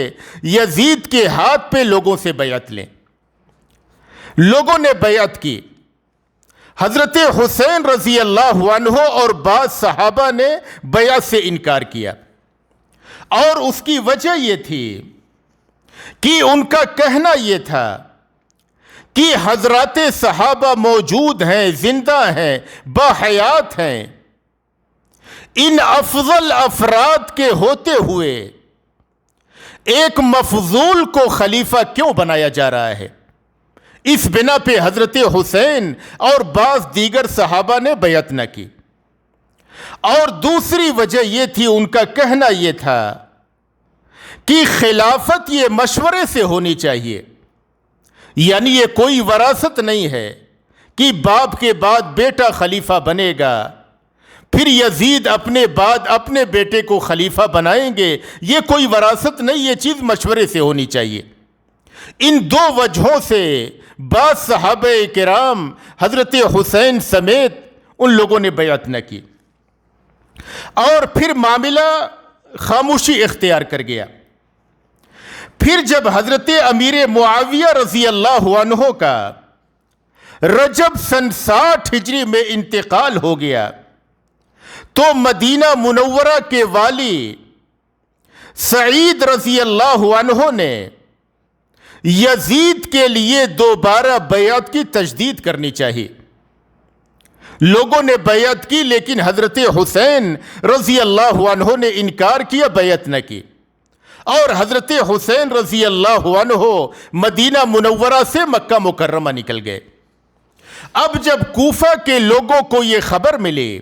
یزید کے ہاتھ پہ لوگوں سے بیعت لیں۔ لوگوں نے بیعت کی۔ حضرت حسین رضی اللہ عنہ اور بعض صحابہ نے بیعت سے انکار کیا، اور اس کی وجہ یہ تھی کہ ان کا کہنا یہ تھا کہ حضرات صحابہ موجود ہیں، زندہ ہیں، باحیات ہیں، ان افضل افراد کے ہوتے ہوئے ایک مفضول کو خلیفہ کیوں بنایا جا رہا ہے؟ اس بنا پہ حضرت حسین اور بعض دیگر صحابہ نے بیعت نہ کی۔ اور دوسری وجہ یہ تھی، ان کا کہنا یہ تھا کہ خلافت یہ مشورے سے ہونی چاہیے، یعنی یہ کوئی وراثت نہیں ہے کہ باپ کے بعد بیٹا خلیفہ بنے گا، پھر یزید اپنے بعد اپنے بیٹے کو خلیفہ بنائیں گے، یہ کوئی وراثت نہیں، یہ چیز مشورے سے ہونی چاہیے۔ ان دو وجہوں سے بعض صحابہ کرام حضرت حسین سمیت ان لوگوں نے بیعت نہ کی، اور پھر معاملہ خاموشی اختیار کر گیا۔ پھر جب حضرت امیر معاویہ رضی اللہ عنہ کا رجب سن 60 ہجری میں انتقال ہو گیا تو مدینہ منورہ کے والی سعید رضی اللہ عنہ نے یزید کے لیے دوبارہ بیعت کی تجدید کرنی چاہیے۔ لوگوں نے بیعت کی، لیکن حضرت حسین رضی اللہ عنہ نے انکار کیا، بیعت نہ کی، اور حضرت حسین رضی اللہ عنہ مدینہ منورہ سے مکہ مکرمہ نکل گئے۔ اب جب کوفہ کے لوگوں کو یہ خبر ملی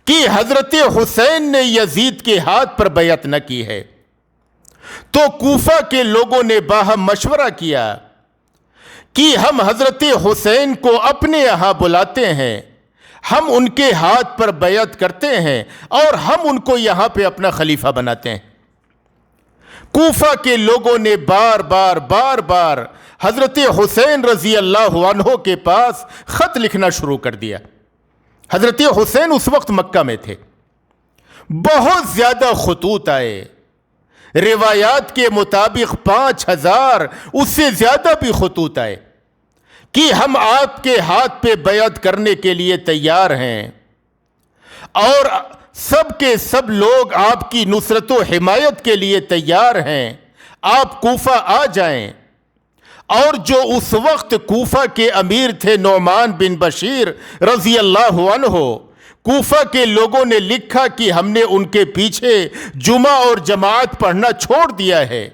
کہ حضرت حسین نے یزید کے ہاتھ پر بیعت نہ کی ہے تو کوفہ کے لوگوں نے باہم مشورہ کیا کہ ہم حضرت حسین کو اپنے یہاں بلاتے ہیں، ہم ان کے ہاتھ پر بیعت کرتے ہیں اور ہم ان کو یہاں پہ اپنا خلیفہ بناتے ہیں۔ کوفہ کے لوگوں نے بار بار حضرت حسین رضی اللہ عنہ کے پاس خط لکھنا شروع کر دیا۔ حضرت حسین اس وقت مکہ میں تھے۔ بہت زیادہ خطوط آئے، روایات کے مطابق 5000 اس سے زیادہ بھی خطوط آئے کہ ہم آپ کے ہاتھ پہ بیعت کرنے کے لیے تیار ہیں، اور سب کے سب لوگ آپ کی نصرت و حمایت کے لیے تیار ہیں، آپ کوفہ آ جائیں۔ اور جو اس وقت کوفہ کے امیر تھے نعمان بن بشیر رضی اللہ عنہ، کوفہ کے لوگوں نے لکھا کہ ہم نے ان کے پیچھے جمعہ اور جماعت پڑھنا چھوڑ دیا ہے،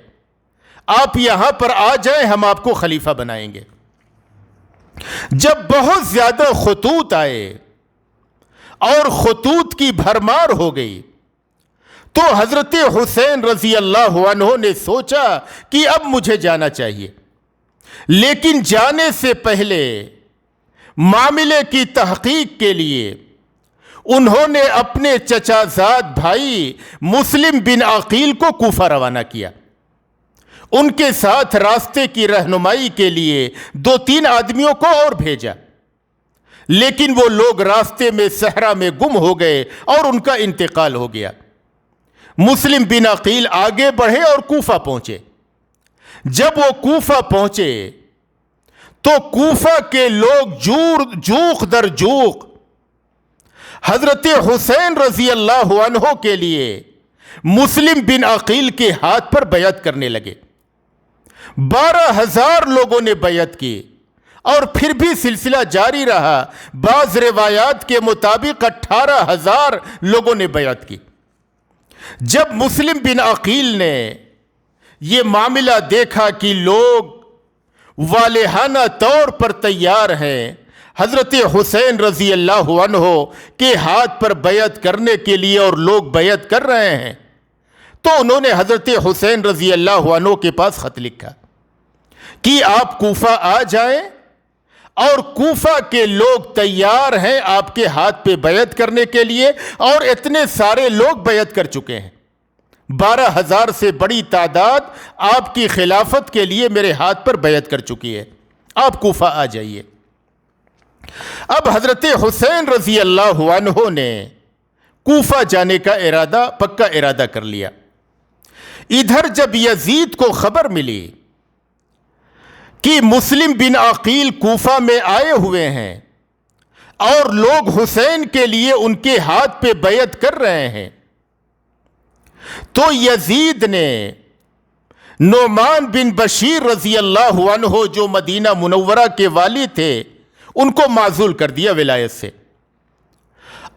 آپ یہاں پر آ جائیں، ہم آپ کو خلیفہ بنائیں گے۔ جب بہت زیادہ خطوط آئے اور خطوط کی بھرمار ہو گئی تو حضرت حسین رضی اللہ عنہ نے سوچا کہ اب مجھے جانا چاہیے، لیکن جانے سے پہلے معاملے کی تحقیق کے لیے انہوں نے اپنے چچا زاد بھائی مسلم بن عقیل کو کوفہ روانہ کیا۔ ان کے ساتھ راستے کی رہنمائی کے لیے 2-3 آدمیوں کو اور بھیجا، لیکن وہ لوگ راستے میں صحرا میں گم ہو گئے اور ان کا انتقال ہو گیا۔ مسلم بن عقیل آگے بڑھے اور کوفہ پہنچے. جب وہ کوفہ پہنچے تو کوفہ کے لوگ جوق در جوق حضرت حسین رضی اللہ عنہ کے لیے مسلم بن عقیل کے ہاتھ پر بیعت کرنے لگے. 12,000 لوگوں نے بیعت کی اور پھر بھی سلسلہ جاری رہا. بعض روایات کے مطابق 18,000 لوگوں نے بیعت کی. جب مسلم بن عقیل نے یہ معاملہ دیکھا کہ لوگ والہانہ طور پر تیار ہیں حضرت حسین رضی اللہ عنہ کے ہاتھ پر بیعت کرنے کے لیے اور لوگ بیعت کر رہے ہیں، تو انہوں نے حضرت حسین رضی اللہ عنہ کے پاس خط لکھا کہ آپ کوفہ آ جائیں اور کوفہ کے لوگ تیار ہیں آپ کے ہاتھ پہ بیعت کرنے کے لیے، اور اتنے سارے لوگ بیعت کر چکے ہیں. 12,000 سے بڑی تعداد آپ کی خلافت کے لیے میرے ہاتھ پر بیعت کر چکی ہے، آپ کوفہ آ جائیے. اب حضرت حسین رضی اللہ عنہ نے کوفہ جانے کا پکا ارادہ کر لیا. ادھر جب یزید کو خبر ملی کہ مسلم بن عقیل کوفہ میں آئے ہوئے ہیں اور لوگ حسین کے لیے ان کے ہاتھ پہ بیعت کر رہے ہیں، تو یزید نے نعمان بن بشیر رضی اللہ عنہ جو مدینہ منورہ کے والی تھے ان کو معزول کر دیا ولایت سے،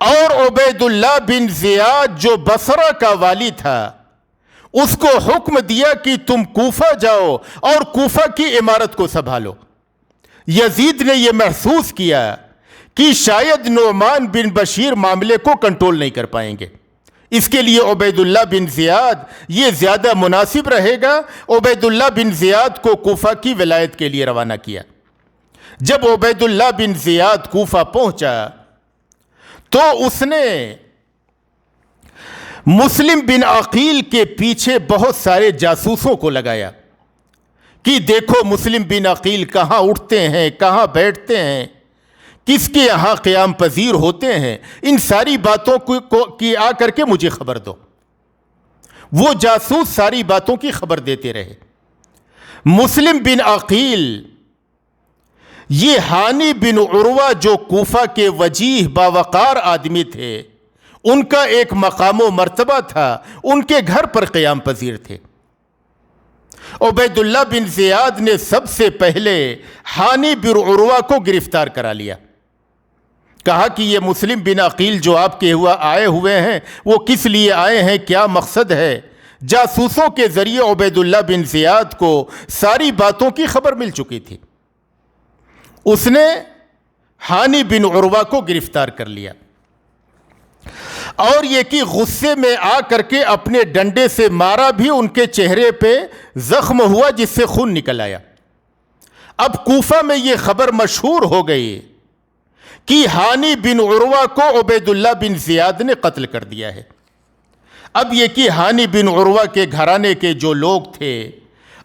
اور عبید اللہ بن زیاد جو بصرہ کا والی تھا اس کو حکم دیا کہ تم کوفہ جاؤ اور کوفہ کی عمارت کو سنبھالو. یزید نے یہ محسوس کیا کہ شاید نعمان بن بشیر معاملے کو کنٹرول نہیں کر پائیں گے، اس کے لیے عبید اللہ بن زیاد یہ زیادہ مناسب رہے گا. عبید اللہ بن زیاد کو کوفہ کی ولایت کے لیے روانہ کیا. جب عبید اللہ بن زیاد کوفہ پہنچا تو اس نے مسلم بن عقیل کے پیچھے بہت سارے جاسوسوں کو لگایا کہ دیکھو مسلم بن عقیل کہاں اٹھتے ہیں، کہاں بیٹھتے ہیں، کس کے یہاں قیام پذیر ہوتے ہیں، ان ساری باتوں کی آ کر کے مجھے خبر دو. وہ جاسوس ساری باتوں کی خبر دیتے رہے. مسلم بن عقیل یہ ہانی بن عروہ جو کوفہ کے وجیح باوقار آدمی تھے، ان کا ایک مقام و مرتبہ تھا، ان کے گھر پر قیام پذیر تھے. عبید اللہ بن زیاد نے سب سے پہلے ہانی بن عروہ کو گرفتار کرا لیا. کہا کہ یہ مسلم بن عقیل جو آپ کے آئے ہوئے ہیں وہ کس لیے آئے ہیں، کیا مقصد ہے؟ جاسوسوں کے ذریعے عبید اللہ بن زیاد کو ساری باتوں کی خبر مل چکی تھی. اس نے ہانی بن عروہ کو گرفتار کر لیا اور یہ کہ غصے میں آ کر کے اپنے ڈنڈے سے مارا بھی، ان کے چہرے پہ زخم ہوا جس سے خون نکل آیا. اب کوفہ میں یہ خبر مشہور ہو گئی کہ ہانی بن عروہ کو عبید اللہ بن زیاد نے قتل کر دیا ہے. اب یہ کہ ہانی بن عروہ کے گھرانے کے جو لوگ تھے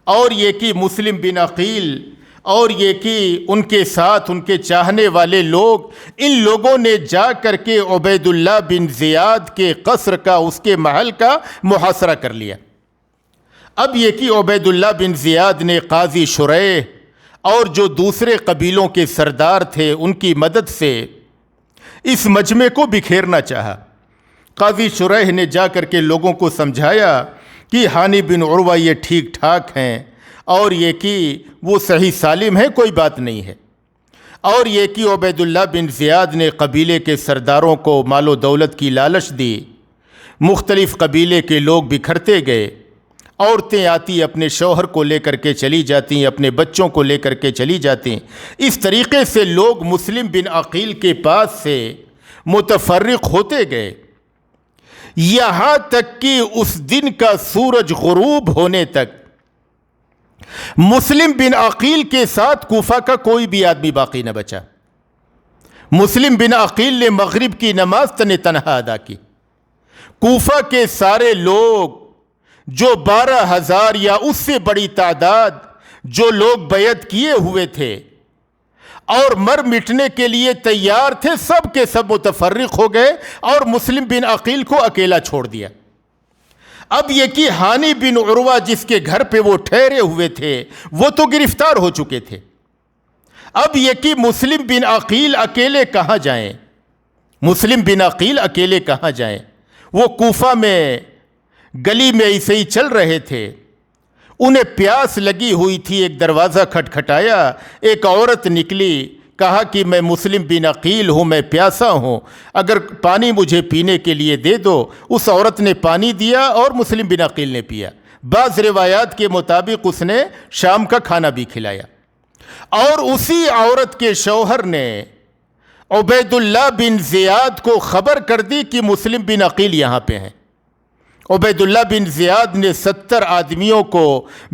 اور یہ کہ مسلم بن عقیل اور یہ کہ ان کے ساتھ ان کے چاہنے والے لوگ، ان لوگوں نے جا کر کے عبید اللہ بن زیاد کے قصر کا، اس کے محل کا محاصرہ کر لیا. اب یہ کہ عبید اللہ بن زیاد نے قاضی شریح اور جو دوسرے قبیلوں کے سردار تھے ان کی مدد سے اس مجمع کو بکھیرنا چاہا. قاضی شریح نے جا کر کے لوگوں کو سمجھایا کہ ہانی بن عروہ یہ ٹھیک ٹھاک ہیں اور یہ کہ وہ صحیح سالم ہے، کوئی بات نہیں ہے. اور یہ کہ عبید اللہ بن زیاد نے قبیلے کے سرداروں کو مال و دولت کی لالچ دی. مختلف قبیلے کے لوگ بکھرتے گئے، عورتیں آتی اپنے شوہر کو لے کر کے چلی جاتی، اپنے بچوں کو لے کر کے چلی جاتی. اس طریقے سے لوگ مسلم بن عقیل کے پاس سے متفرق ہوتے گئے، یہاں تک کہ اس دن کا سورج غروب ہونے تک مسلم بن عقیل کے ساتھ کوفہ کا کوئی بھی آدمی باقی نہ بچا. مسلم بن عقیل نے مغرب کی نماز تنہا ادا کی. کوفہ کے سارے لوگ جو 12,000 یا اس سے بڑی تعداد جو لوگ بیعت کیے ہوئے تھے اور مر مٹنے کے لیے تیار تھے، سب کے سب متفرق ہو گئے اور مسلم بن عقیل کو اکیلا چھوڑ دیا. اب یہ کہ ہانی بن عروہ جس کے گھر پہ وہ ٹھہرے ہوئے تھے وہ تو گرفتار ہو چکے تھے. اب یہ کہ مسلم بن عقیل اکیلے کہاں جائیں؟ مسلم بن عقیل اکیلے کہاں جائیں؟ وہ کوفہ میں گلی میں ایسے ہی چل رہے تھے. انہیں پیاس لگی ہوئی تھی. ایک دروازہ کھٹکھٹایا, ایک عورت نکلی, کہا کہ میں مسلم بن عقیل ہوں, میں پیاسا ہوں, اگر پانی مجھے پینے کے لیے دے دو. اس عورت نے پانی دیا اور مسلم بن عقیل نے پیا. بعض روایات کے مطابق اس نے شام کا کھانا بھی کھلایا. اور اسی عورت کے شوہر نے عبید اللہ بن زیاد کو خبر کر دی کہ مسلم بن عقیل یہاں پہ ہیں. عبید اللہ بن زیاد نے 70 آدمیوں کو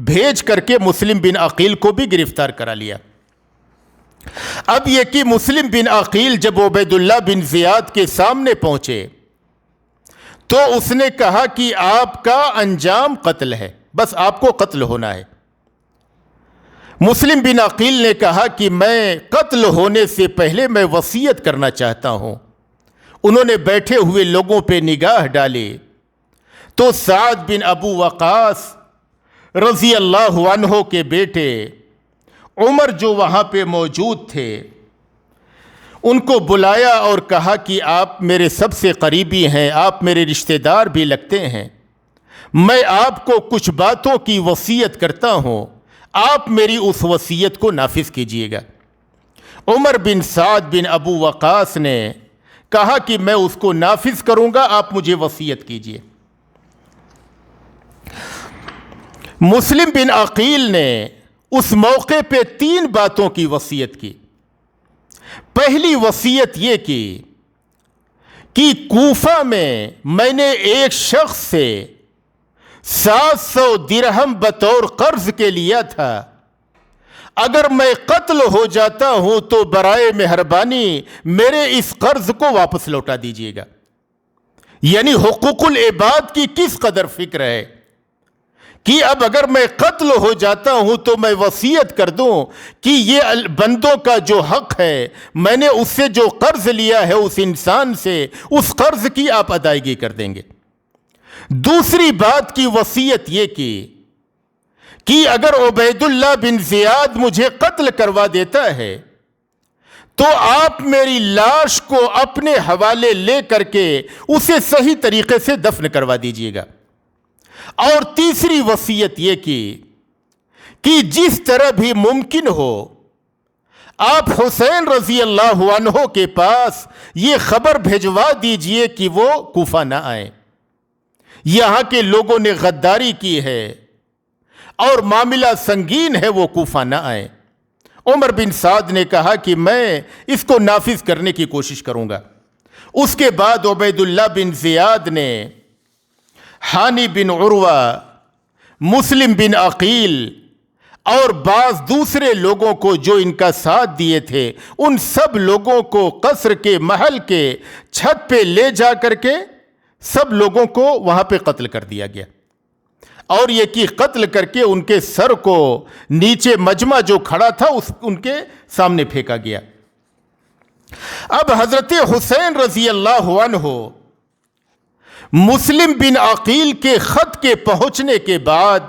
بھیج کر کے مسلم بن عقیل کو بھی گرفتار کرا لیا. اب یہ کہ مسلم بن عقیل جب عبید اللہ بن زیاد کے سامنے پہنچے تو اس نے کہا کہ آپ کا انجام قتل ہے, بس آپ کو قتل ہونا ہے. مسلم بن عقیل نے کہا کہ میں قتل ہونے سے پہلے میں وصیت کرنا چاہتا ہوں. انہوں نے بیٹھے ہوئے لوگوں پہ نگاہ ڈالی تو سعد بن ابو وقاص رضی اللہ عنہ کے بیٹے عمر جو وہاں پہ موجود تھے ان کو بلایا اور کہا کہ آپ میرے سب سے قریبی ہیں, آپ میرے رشتہ دار بھی لگتے ہیں, میں آپ کو کچھ باتوں کی وصیت کرتا ہوں, آپ میری اس وصیت کو نافذ کیجیے گا. عمر بن سعد بن ابو وقاص نے کہا کہ میں اس کو نافذ کروں گا, آپ مجھے وصیت کیجیے. مسلم بن عقیل نے اس موقع پہ 3 باتوں کی وصیت کی. پہلی وصیت یہ کی کہ کوفہ میں نے ایک شخص سے 700 درہم بطور قرض کے لیا تھا, اگر میں قتل ہو جاتا ہوں تو برائے مہربانی میرے اس قرض کو واپس لوٹا دیجیے گا. یعنی حقوق العباد کی کس قدر فکر ہے کہ اب اگر میں قتل ہو جاتا ہوں تو میں وصیت کر دوں کہ یہ بندوں کا جو حق ہے, میں نے اس سے جو قرض لیا ہے اس انسان سے, اس قرض کی آپ ادائیگی کر دیں گے. دوسری بات کی وصیت یہ کی کہ اگر عبید اللہ بن زیاد مجھے قتل کروا دیتا ہے تو آپ میری لاش کو اپنے حوالے لے کر کے اسے صحیح طریقے سے دفن کروا دیجیے گا. اور تیسری وصیت یہ کی کہ جس طرح بھی ممکن ہو آپ حسین رضی اللہ عنہ کے پاس یہ خبر بھیجوا دیجئے کہ وہ کوفہ نہ آئیں. یہاں کے لوگوں نے غداری کی ہے اور معاملہ سنگین ہے, وہ کوفہ نہ آئیں. عمر بن سعد نے کہا کہ میں اس کو نافذ کرنے کی کوشش کروں گا. اس کے بعد عبید اللہ بن زیاد نے ہانی بن عروہ, مسلم بن عقیل اور بعض دوسرے لوگوں کو جو ان کا ساتھ دیے تھے ان سب لوگوں کو قصر کے محل کے چھت پہ لے جا کر کے سب لوگوں کو وہاں پہ قتل کر دیا گیا. اور یہ کہ قتل کر کے ان کے سر کو نیچے مجمع جو کھڑا تھا ان کے سامنے پھینکا گیا. اب حضرت حسین رضی اللہ عنہ مسلم بن عقیل کے خط کے پہنچنے کے بعد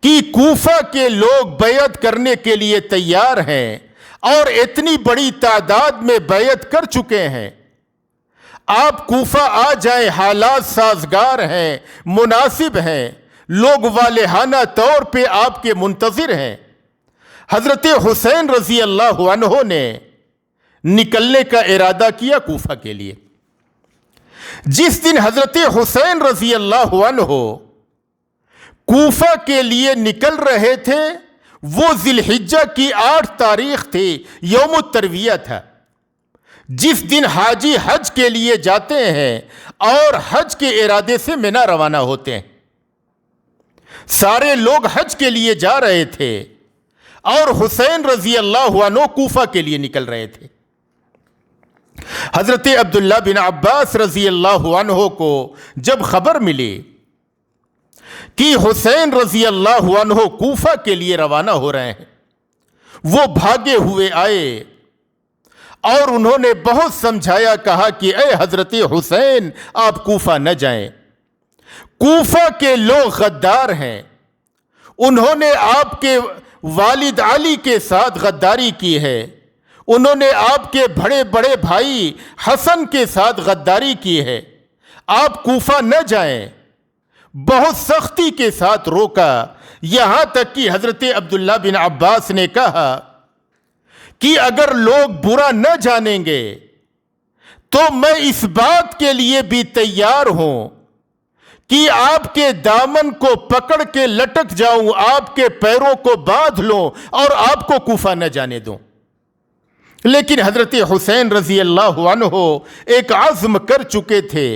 کہ کوفہ کے لوگ بیعت کرنے کے لیے تیار ہیں اور اتنی بڑی تعداد میں بیعت کر چکے ہیں, آپ کوفہ آ جائیں, حالات سازگار ہیں, مناسب ہیں, لوگ والہانہ طور پہ آپ کے منتظر ہیں. حضرت حسین رضی اللہ عنہ نے نکلنے کا ارادہ کیا کوفہ کے لیے. جس دن حضرت حسین رضی اللہ عنہ کوفہ کے لیے نکل رہے تھے وہ ذی الحجہ کی 8 تاریخ تھی, یوم الترویہ تھا, جس دن حاجی حج کے لیے جاتے ہیں اور حج کے ارادے سے منی روانہ ہوتے ہیں. سارے لوگ حج کے لیے جا رہے تھے اور حسین رضی اللہ عنہ کوفہ کے لیے نکل رہے تھے. حضرت عبداللہ بن عباس رضی اللہ عنہ کو جب خبر ملی کہ حسین رضی اللہ عنہ کوفہ کے لیے روانہ ہو رہے ہیں, وہ بھاگے ہوئے آئے اور انہوں نے بہت سمجھایا, کہا کہ اے حضرت حسین آپ کوفہ نہ جائیں, کوفہ کے لوگ غدار ہیں، انہوں نے آپ کے والد علی کے ساتھ غداری کی ہے، انہوں نے آپ کے بڑے بڑے بھائی حسن کے ساتھ غداری کی ہے، آپ کوفہ نہ جائیں۔ بہت سختی کے ساتھ روکا، یہاں تک کہ حضرت عبداللہ بن عباس نے کہا کہ اگر لوگ برا نہ جانیں گے تو میں اس بات کے لیے بھی تیار ہوں کہ آپ کے دامن کو پکڑ کے لٹک جاؤں، آپ کے پیروں کو باندھ لوں اور آپ کو کوفہ نہ جانے دوں۔ لیکن حضرت حسین رضی اللہ عنہ ایک عزم کر چکے تھے،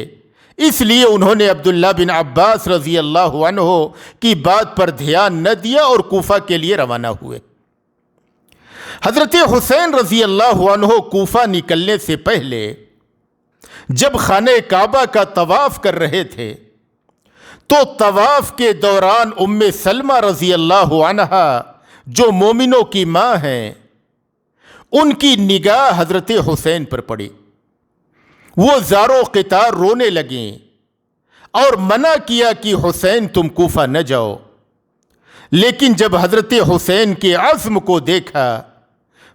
اس لیے انہوں نے عبداللہ بن عباس رضی اللہ عنہ کی بات پر دھیان نہ دیا اور کوفہ کے لیے روانہ ہوئے۔ حضرت حسین رضی اللہ عنہ کوفہ نکلنے سے پہلے جب خانہ کعبہ کا طواف کر رہے تھے تو طواف کے دوران ام سلمہ رضی اللہ عنہا جو مومنوں کی ماں ہیں، ان کی نگاہ حضرت حسین پر پڑی، وہ زارو قطار رونے لگیں اور منع کیا کہ حسین تم کوفہ نہ جاؤ۔ لیکن جب حضرت حسین کے عزم کو دیکھا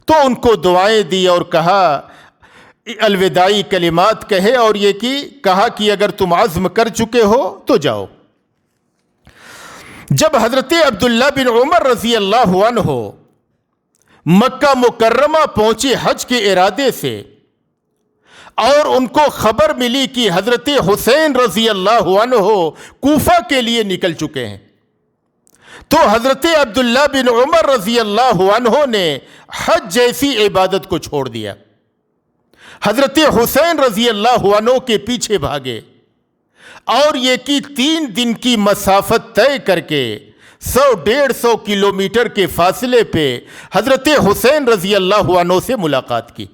تو ان کو دعائیں دی اور کہا، الوداعی کلمات کہے اور یہ کہا کہ اگر تم عزم کر چکے ہو تو جاؤ۔ جب حضرت عبداللہ بن عمر رضی اللہ عنہ مکہ مکرمہ پہنچے حج کے ارادے سے اور ان کو خبر ملی کہ حضرت حسین رضی اللہ عنہ کوفہ کے لیے نکل چکے ہیں، تو حضرت عبداللہ بن عمر رضی اللہ عنہ نے حج جیسی عبادت کو چھوڑ دیا، حضرت حسین رضی اللہ عنہ کے پیچھے بھاگے اور یہ 3 دن کی مسافت طے کر کے 100-150 کلومیٹر کے فاصلے پہ حضرت حسین رضی اللہ عنہ سے ملاقات کی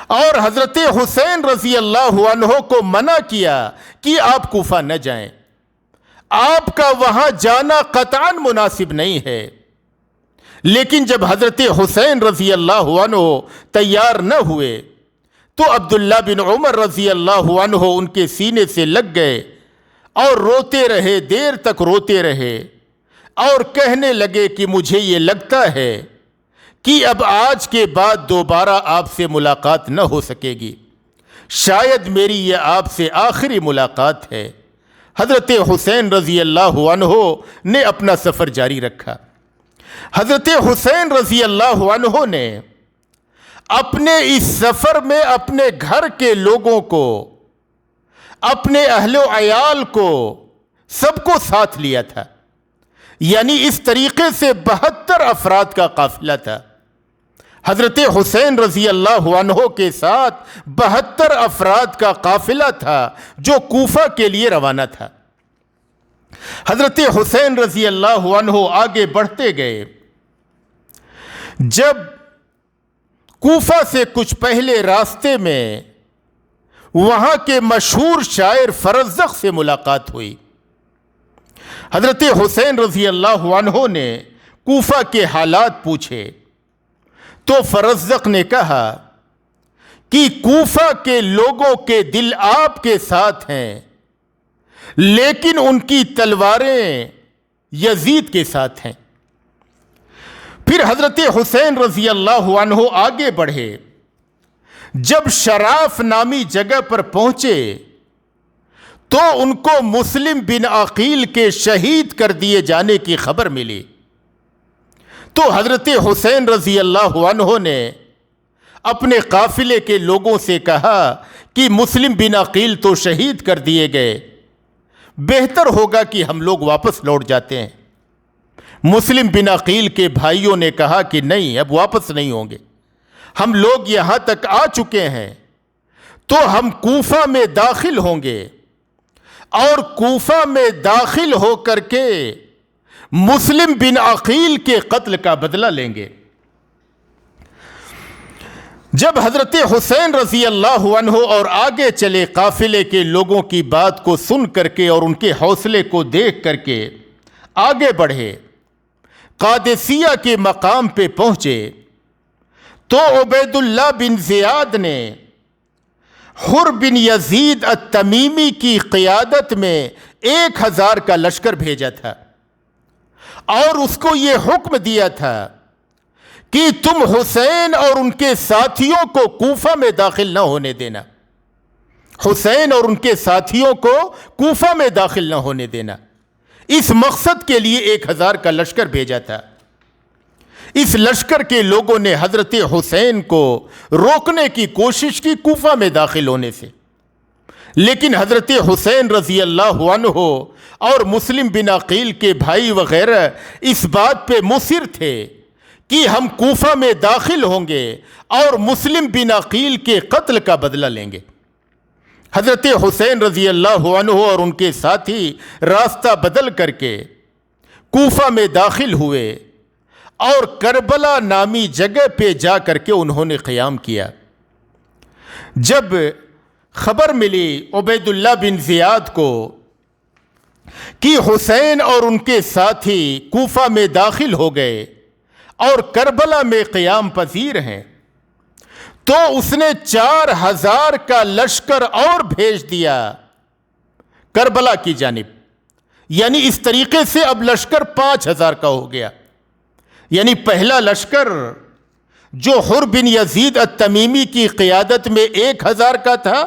اور حضرت حسین رضی اللہ عنہ کو منع کیا کہ آپ کوفہ نہ جائیں، آپ کا وہاں جانا قطعاً مناسب نہیں ہے۔ لیکن جب حضرت حسین رضی اللہ عنہ تیار نہ ہوئے تو عبداللہ بن عمر رضی اللہ عنہ ان کے سینے سے لگ گئے اور روتے رہے، دیر تک روتے رہے اور کہنے لگے کہ مجھے یہ لگتا ہے کہ اب آج کے بعد دوبارہ آپ سے ملاقات نہ ہو سکے گی، شاید میری یہ آپ سے آخری ملاقات ہے۔ حضرت حسین رضی اللہ عنہ نے اپنا سفر جاری رکھا۔ حضرت حسین رضی اللہ عنہ نے اپنے اس سفر میں اپنے گھر کے لوگوں کو، اپنے اہل و عیال کو، سب کو ساتھ لیا تھا، یعنی اس طریقے سے 72 افراد کا قافلہ تھا۔ حضرت حسین رضی اللہ عنہ کے ساتھ 72 افراد کا قافلہ تھا جو کوفہ کے لیے روانہ تھا۔ حضرت حسین رضی اللہ عنہ آگے بڑھتے گئے، جب کوفہ سے کچھ پہلے راستے میں وہاں کے مشہور شاعر فرزدق سے ملاقات ہوئی۔ حضرت حسین رضی اللہ عنہ نے کوفہ کے حالات پوچھے تو فرزدق نے کہا کہ کوفہ کے لوگوں کے دل آپ کے ساتھ ہیں، لیکن ان کی تلواریں یزید کے ساتھ ہیں۔ پھر حضرت حسین رضی اللہ عنہ آگے بڑھے، جب شراف نامی جگہ پر پہنچے تو ان کو مسلم بن عقیل کے شہید کر دیے جانے کی خبر ملی، تو حضرت حسین رضی اللہ عنہ نے اپنے قافلے کے لوگوں سے کہا کہ مسلم بن عقیل تو شہید کر دیے گئے، بہتر ہوگا کہ ہم لوگ واپس لوٹ جاتے ہیں۔ مسلم بن عقیل کے بھائیوں نے کہا کہ نہیں، اب واپس نہیں ہوں گے، ہم لوگ یہاں تک آ چکے ہیں تو ہم کوفہ میں داخل ہوں گے اور کوفہ میں داخل ہو کر کے مسلم بن عقیل کے قتل کا بدلہ لیں گے۔ جب حضرت حسین رضی اللہ عنہ اور آگے چلے قافلے کے لوگوں کی بات کو سن کر کے اور ان کے حوصلے کو دیکھ کر کے آگے بڑھے، قادسیہ کے مقام پہ پہنچے تو عبید اللہ بن زیاد نے حر بن یزید التمیمی کی قیادت میں 1000 کا لشکر بھیجا تھا اور اس کو یہ حکم دیا تھا کہ تم حسین اور ان کے ساتھیوں کو کوفہ میں داخل نہ ہونے دینا، حسین اور ان کے ساتھیوں کو کوفہ میں داخل نہ ہونے دینا۔ اس مقصد کے لیے 1000 کا لشکر بھیجا تھا۔ اس لشکر کے لوگوں نے حضرت حسین کو روکنے کی کوشش کی کوفہ میں داخل ہونے سے، لیکن حضرت حسین رضی اللہ عنہ اور مسلم بن عقیل کے بھائی وغیرہ اس بات پہ مصر تھے کہ ہم کوفہ میں داخل ہوں گے اور مسلم بن عقیل کے قتل کا بدلہ لیں گے۔ حضرت حسین رضی اللہ عنہ اور ان کے ساتھی راستہ بدل کر کے کوفہ میں داخل ہوئے اور کربلا نامی جگہ پہ جا کر کے انہوں نے قیام کیا۔ جب خبر ملی عبید اللہ بن زیاد کو کہ حسین اور ان کے ساتھی کوفہ میں داخل ہو گئے اور کربلا میں قیام پذیر ہیں، تو اس نے 4000 کا لشکر اور بھیج دیا کربلا کی جانب، یعنی اس طریقے سے اب لشکر 5000 کا ہو گیا۔ یعنی پہلا لشکر جو حر بن یزید التمیمی کی قیادت میں 1000 کا تھا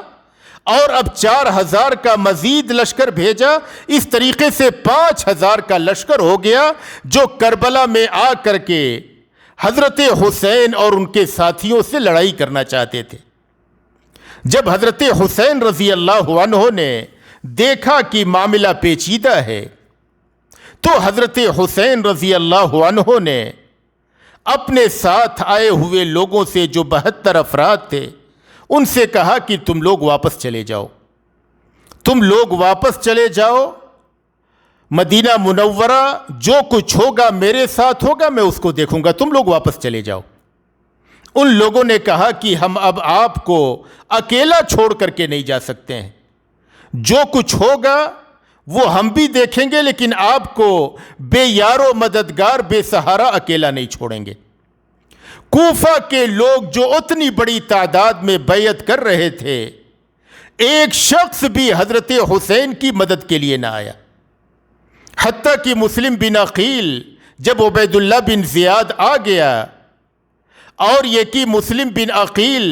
اور اب 4000 کا مزید لشکر بھیجا، اس طریقے سے 5000 کا لشکر ہو گیا جو کربلا میں آ کر کے حضرت حسین اور ان کے ساتھیوں سے لڑائی کرنا چاہتے تھے۔ جب حضرت حسین رضی اللہ عنہ نے دیکھا کہ معاملہ پیچیدہ ہے تو حضرت حسین رضی اللہ عنہ نے اپنے ساتھ آئے ہوئے لوگوں سے، جو 72 افراد تھے، ان سے کہا کہ تم لوگ واپس چلے جاؤ، تم لوگ واپس چلے جاؤ، مدینہ منورہ جو کچھ ہوگا میرے ساتھ ہوگا، میں اس کو دیکھوں گا، تم لوگ واپس چلے جاؤ۔ ان لوگوں نے کہا کہ ہم اب آپ کو اکیلا چھوڑ کر کے نہیں جا سکتے ہیں، جو کچھ ہوگا وہ ہم بھی دیکھیں گے، لیکن آپ کو بے یار و مددگار، بے سہارا اکیلا نہیں چھوڑیں گے۔ کوفہ کے لوگ جو اتنی بڑی تعداد میں بیعت کر رہے تھے، ایک شخص بھی حضرت حسین کی مدد کے لیے نہ آیا، حتیٰ کہ مسلم بن عقیل جب عبید اللہ بن زیاد آ گیا اور یہ کہ مسلم بن عقیل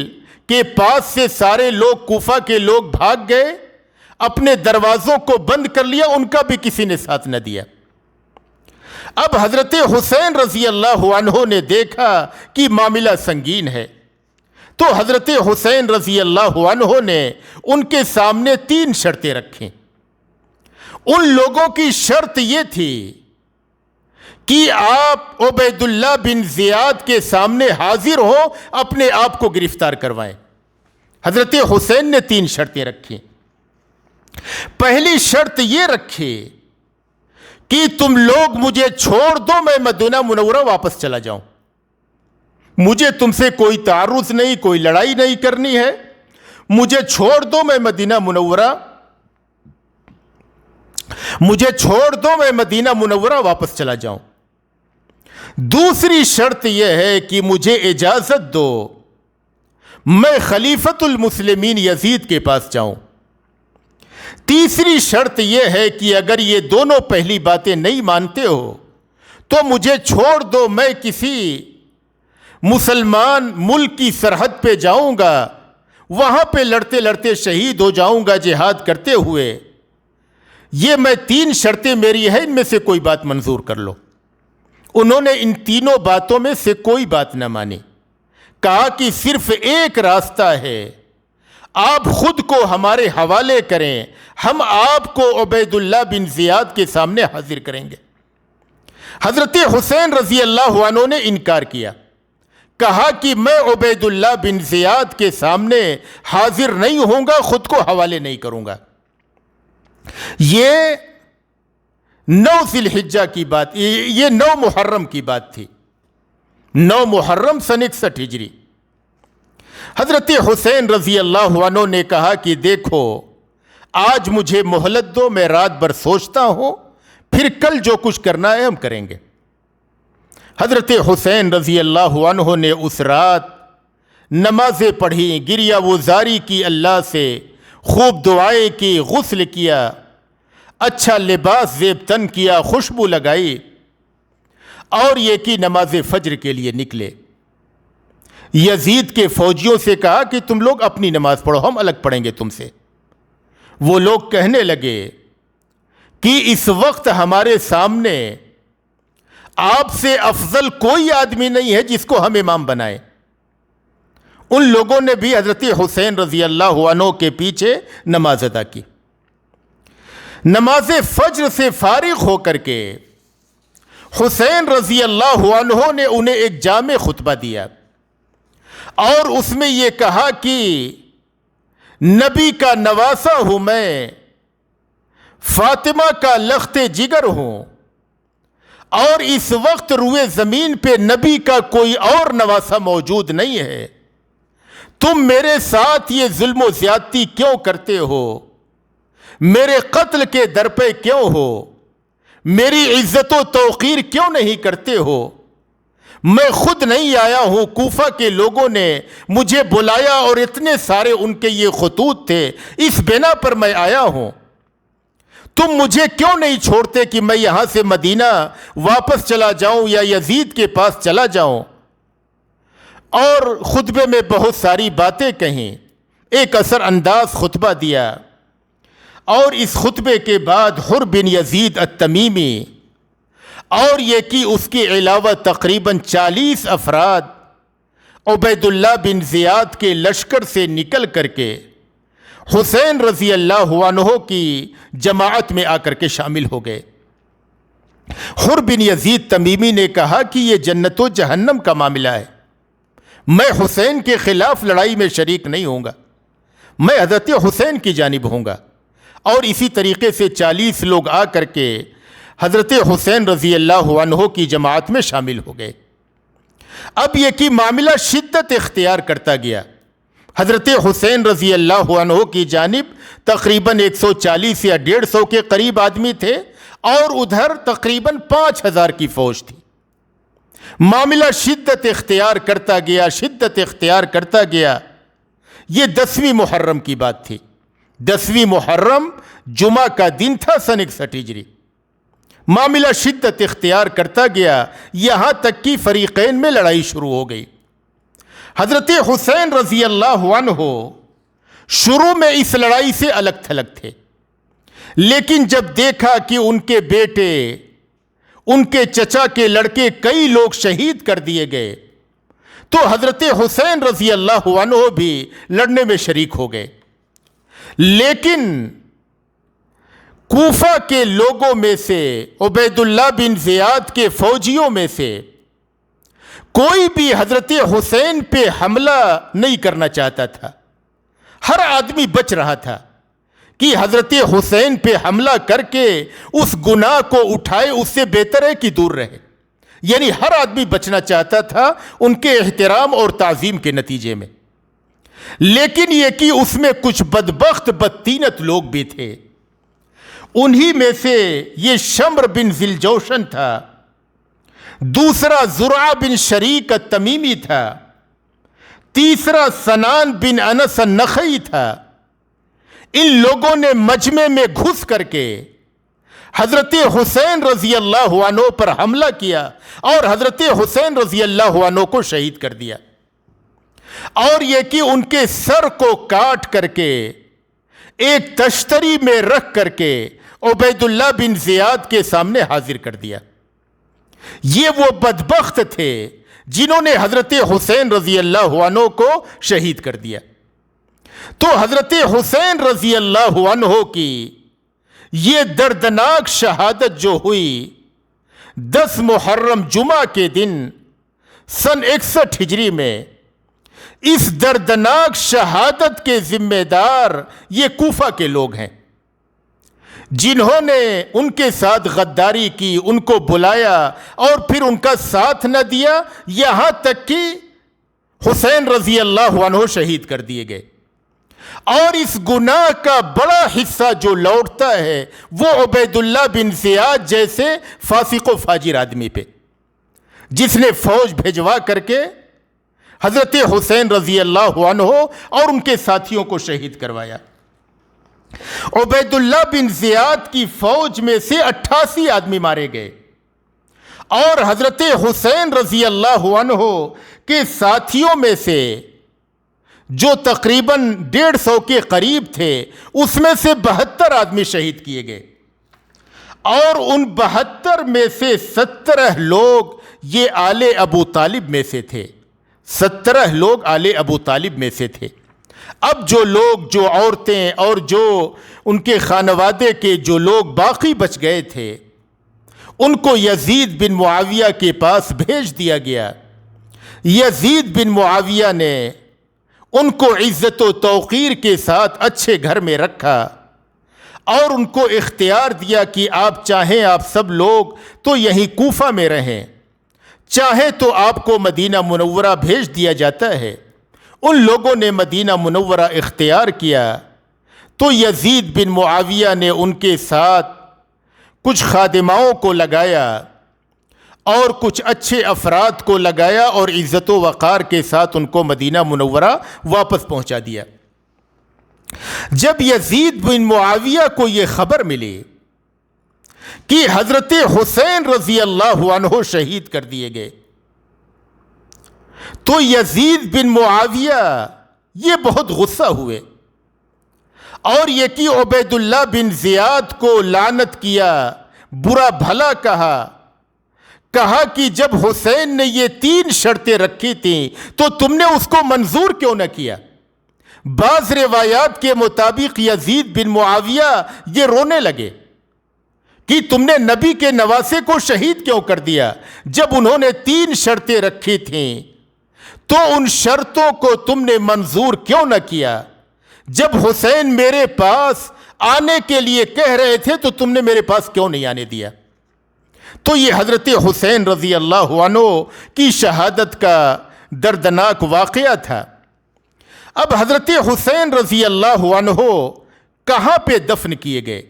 کے پاس سے سارے لوگ، کوفہ کے لوگ بھاگ گئے، اپنے دروازوں کو بند کر لیا، ان کا بھی کسی نے ساتھ نہ دیا۔ اب حضرت حسین رضی اللہ عنہ نے دیکھا کہ معاملہ سنگین ہے، تو حضرت حسین رضی اللہ عنہ نے ان کے سامنے 3 شرطیں رکھیں۔ ان لوگوں کی شرط یہ تھی کہ آپ عبید اللہ بن زیاد کے سامنے حاضر ہو، اپنے آپ کو گرفتار کروائیں۔ حضرت حسین نے 3 شرطیں رکھی۔ پہلی شرط یہ رکھی کہ تم لوگ مجھے چھوڑ دو، میں مدینہ منورہ واپس چلا جاؤں، مجھے تم سے کوئی تعرض نہیں، کوئی لڑائی نہیں کرنی ہے، مجھے چھوڑ دو، میں مدینہ منورہ واپس چلا جاؤں۔ دوسری شرط یہ ہے کہ مجھے اجازت دو، میں خلیفۃ المسلمین یزید کے پاس جاؤں۔ تیسری شرط یہ ہے کہ اگر یہ دونوں پہلی باتیں نہیں مانتے ہو تو مجھے چھوڑ دو، میں کسی مسلمان ملک کی سرحد پہ جاؤں گا، وہاں پہ لڑتے لڑتے شہید ہو جاؤں گا جہاد کرتے ہوئے۔ یہ میں 3 شرطیں میری ہیں، ان میں سے کوئی بات منظور کر لو۔ انہوں نے ان تینوں باتوں میں سے کوئی بات نہ مانی، کہا کہ صرف ایک راستہ ہے، آپ خود کو ہمارے حوالے کریں، ہم آپ کو عبید اللہ بن زیاد کے سامنے حاضر کریں گے۔ حضرت حسین رضی اللہ عنہ نے انکار کیا، کہا کہ میں عبید اللہ بن زیاد کے سامنے حاضر نہیں ہوں گا، خود کو حوالے نہیں کروں گا۔ یہ 9 ذی الحجہ کی بات، یہ 9 محرم کی بات تھی، 9 محرم سن 61 ہجری۔ حضرت حسین رضی اللہ عنہ نے کہا کہ دیکھو، آج مجھے مہلت دو، میں رات بھر سوچتا ہوں، پھر کل جو کچھ کرنا ہے ہم کریں گے۔ حضرت حسین رضی اللہ عنہ نے اس رات نمازیں پڑھیں، گریہ وزاری کی اللہ سے، خوب دعائیں کی، غسل کیا، اچھا لباس زیب تن کیا، خوشبو لگائی، اور یہ کہ نماز فجر کے لیے نکلے۔ یزید کے فوجیوں سے کہا کہ تم لوگ اپنی نماز پڑھو، ہم الگ پڑھیں گے تم سے۔ وہ لوگ کہنے لگے کہ اس وقت ہمارے سامنے آپ سے افضل کوئی آدمی نہیں ہے جس کو ہم امام بنائیں۔ ان لوگوں نے بھی حضرت حسین رضی اللہ عنہ کے پیچھے نماز ادا کی۔ نماز فجر سے فارغ ہو کر کے حسین رضی اللہ عنہ نے انہیں ایک جامع خطبہ دیا، اور اس میں یہ کہا کہ نبی کا نواسا ہوں میں، فاطمہ کا لخت جگر ہوں، اور اس وقت روئے زمین پہ نبی کا کوئی اور نواسا موجود نہیں ہے۔ تم میرے ساتھ یہ ظلم و زیادتی کیوں کرتے ہو؟ میرے قتل کے در پہ کیوں ہو؟ میری عزت و توقیر کیوں نہیں کرتے ہو؟ میں خود نہیں آیا ہوں، کوفہ کے لوگوں نے مجھے بلایا اور اتنے سارے ان کے یہ خطوط تھے، اس بنا پر میں آیا ہوں۔ تم مجھے کیوں نہیں چھوڑتے کہ میں یہاں سے مدینہ واپس چلا جاؤں یا یزید کے پاس چلا جاؤں؟ اور خطبے میں بہت ساری باتیں کہیں، ایک اثر انداز خطبہ دیا، اور اس خطبے کے بعد حر بن یزید التمیمی اور یہ کہ اس کے علاوہ تقریباً 40 افراد عبید اللہ بن زیاد کے لشکر سے نکل کر کے حسین رضی اللہ عنہ کی جماعت میں آ کر کے شامل ہو گئے۔ حر بن یزید تمیمی نے کہا کہ یہ جنت و جہنم کا معاملہ ہے، میں حسین کے خلاف لڑائی میں شریک نہیں ہوں گا، میں حضرت حسین کی جانب ہوں گا۔ اور اسی طریقے سے 40 لوگ آ کر کے حضرت حسین رضی اللہ عنہ کی جماعت میں شامل ہو گئے۔ اب یہ کہ معاملہ شدت اختیار کرتا گیا۔ حضرت حسین رضی اللہ عنہ کی جانب تقریباً 140 یا 150 کے قریب آدمی تھے، اور ادھر تقریباً 5000 کی فوج تھی۔ معاملہ شدت اختیار کرتا گیا، شدت اختیار کرتا گیا۔ یہ 10ویں محرم کی بات تھی۔ 10ویں محرم جمعہ کا دن تھا سن 61 ہجری۔ معاملہ شدت اختیار کرتا گیا، یہاں تک کہ فریقین میں لڑائی شروع ہو گئی۔ حضرت حسین رضی اللہ عنہ شروع میں اس لڑائی سے الگ تھلگ تھے، لیکن جب دیکھا کہ ان کے بیٹے، ان کے چچا کے لڑکے کئی لوگ شہید کر دیے گئے، تو حضرت حسین رضی اللہ عنہ بھی لڑنے میں شریک ہو گئے۔ لیکن کوفہ کے لوگوں میں سے، عبید اللہ بن زیاد کے فوجیوں میں سے کوئی بھی حضرت حسین پہ حملہ نہیں کرنا چاہتا تھا۔ ہر آدمی بچ رہا تھا کہ حضرت حسین پہ حملہ کر کے اس گناہ کو اٹھائے، اس سے بہتر ہے کہ دور رہے۔ یعنی ہر آدمی بچنا چاہتا تھا ان کے احترام اور تعظیم کے نتیجے میں۔ لیکن یہ کہ اس میں کچھ بدبخت بدطینت لوگ بھی تھے۔ انہی میں سے یہ شمر بن ذی الجوشن تھا، دوسرا زرعہ بن شریک التمیمی تھا، تیسرا سنان بن انس النخعی تھا۔ ان لوگوں نے مجمع میں گھس کر کے حضرت حسین رضی اللہ عنہ پر حملہ کیا اور حضرت حسین رضی اللہ عنہ کو شہید کر دیا، اور یہ کہ ان کے سر کو کاٹ کر کے ایک تشتری میں رکھ کر کے عبید اللہ بن زیاد کے سامنے حاضر کر دیا۔ یہ وہ بدبخت تھے جنہوں نے حضرت حسین رضی اللہ عنہ کو شہید کر دیا۔ تو حضرت حسین رضی اللہ عنہ کی یہ دردناک شہادت جو ہوئی 10 محرم جمعہ کے دن سن 61 ہجری میں، اس دردناک شہادت کے ذمہ دار یہ کوفہ کے لوگ ہیں، جنہوں نے ان کے ساتھ غداری کی، ان کو بلایا اور پھر ان کا ساتھ نہ دیا، یہاں تک کہ حسین رضی اللہ عنہ شہید کر دیے گئے۔ اور اس گناہ کا بڑا حصہ جو لوٹتا ہے وہ عبید اللہ بن زیاد جیسے فاسق و فاجر آدمی پہ، جس نے فوج بھیجوا کر کے حضرت حسین رضی اللہ عنہ اور ان کے ساتھیوں کو شہید کروایا۔ عبید اللہ بن زیاد کی فوج میں سے 88 آدمی مارے گئے، اور حضرت حسین رضی اللہ عنہ کے ساتھیوں میں سے جو تقریباً 150 کے قریب تھے، اس میں سے 72 آدمی شہید کیے گئے، اور ان 72 میں سے 17 لوگ یہ آل ابو طالب میں سے تھے۔ 17 لوگ آل ابو طالب میں سے تھے۔ اب جو لوگ، جو عورتیں اور جو ان کے خانوادے کے جو لوگ باقی بچ گئے تھے، ان کو یزید بن معاویہ کے پاس بھیج دیا گیا۔ یزید بن معاویہ نے ان کو عزت و توقیر کے ساتھ اچھے گھر میں رکھا، اور ان کو اختیار دیا کہ آپ چاہیں آپ سب لوگ تو یہیں کوفہ میں رہیں، چاہیں تو آپ کو مدینہ منورہ بھیج دیا جاتا ہے۔ ان لوگوں نے مدینہ منورہ اختیار کیا، تو یزید بن معاویہ نے ان کے ساتھ کچھ خادماؤں کو لگایا اور کچھ اچھے افراد کو لگایا، اور عزت و وقار کے ساتھ ان کو مدینہ منورہ واپس پہنچا دیا۔ جب یزید بن معاویہ کو یہ خبر ملی کہ حضرت حسین رضی اللہ عنہ شہید کر دیے گئے، تو یزید بن معاویہ یہ بہت غصہ ہوئے، اور یہ کہ عبید اللہ بن زیاد کو لعنت کیا، برا بھلا کہا کہ جب حسین نے یہ 3 شرطیں رکھی تھیں تو تم نے اس کو منظور کیوں نہ کیا؟ بعض روایات کے مطابق یزید بن معاویہ یہ رونے لگے کہ تم نے نبی کے نواسے کو شہید کیوں کر دیا؟ جب انہوں نے 3 شرطیں رکھی تھیں تو ان شرطوں کو تم نے منظور کیوں نہ کیا؟ جب حسین میرے پاس آنے کے لیے کہہ رہے تھے تو تم نے میرے پاس کیوں نہیں آنے دیا؟ تو یہ حضرت حسین رضی اللہ عنہ کی شہادت کا دردناک واقعہ تھا۔ اب حضرت حسین رضی اللہ عنہ کہاں پہ دفن کیے گئے؟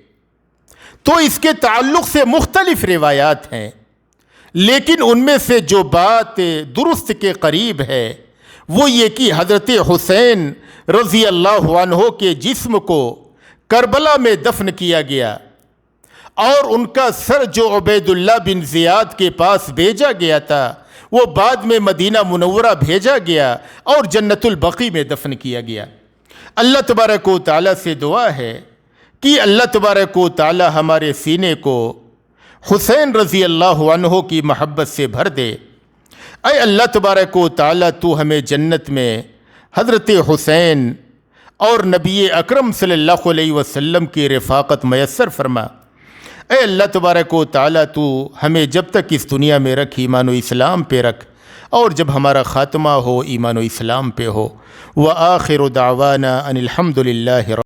تو اس کے تعلق سے مختلف روایات ہیں، لیکن ان میں سے جو بات درست کے قریب ہے وہ یہ کہ حضرت حسین رضی اللہ عنہ کے جسم کو کربلا میں دفن کیا گیا، اور ان کا سر جو عبید اللہ بن زیاد کے پاس بھیجا گیا تھا وہ بعد میں مدینہ منورہ بھیجا گیا اور جنت البقیع میں دفن کیا گیا۔ اللہ تبارک و تعالیٰ سے دعا ہے کہ اللہ تبارک و تعالیٰ ہمارے سینے کو حسین رضی اللہ عنہ کی محبت سے بھر دے۔ اے اللہ تبارک و تعالیٰ تو ہمیں جنت میں حضرت حسین اور نبی اکرم صلی اللہ علیہ وسلم کی رفاقت میسر فرما۔ اے اللہ تبارک و تعالیٰ تو ہمیں جب تک اس دنیا میں رکھ ایمان و اسلام پہ رکھ، اور جب ہمارا خاتمہ ہو ایمان و اسلام پہ ہو۔ وآخر دعوانا ان الحمد للہ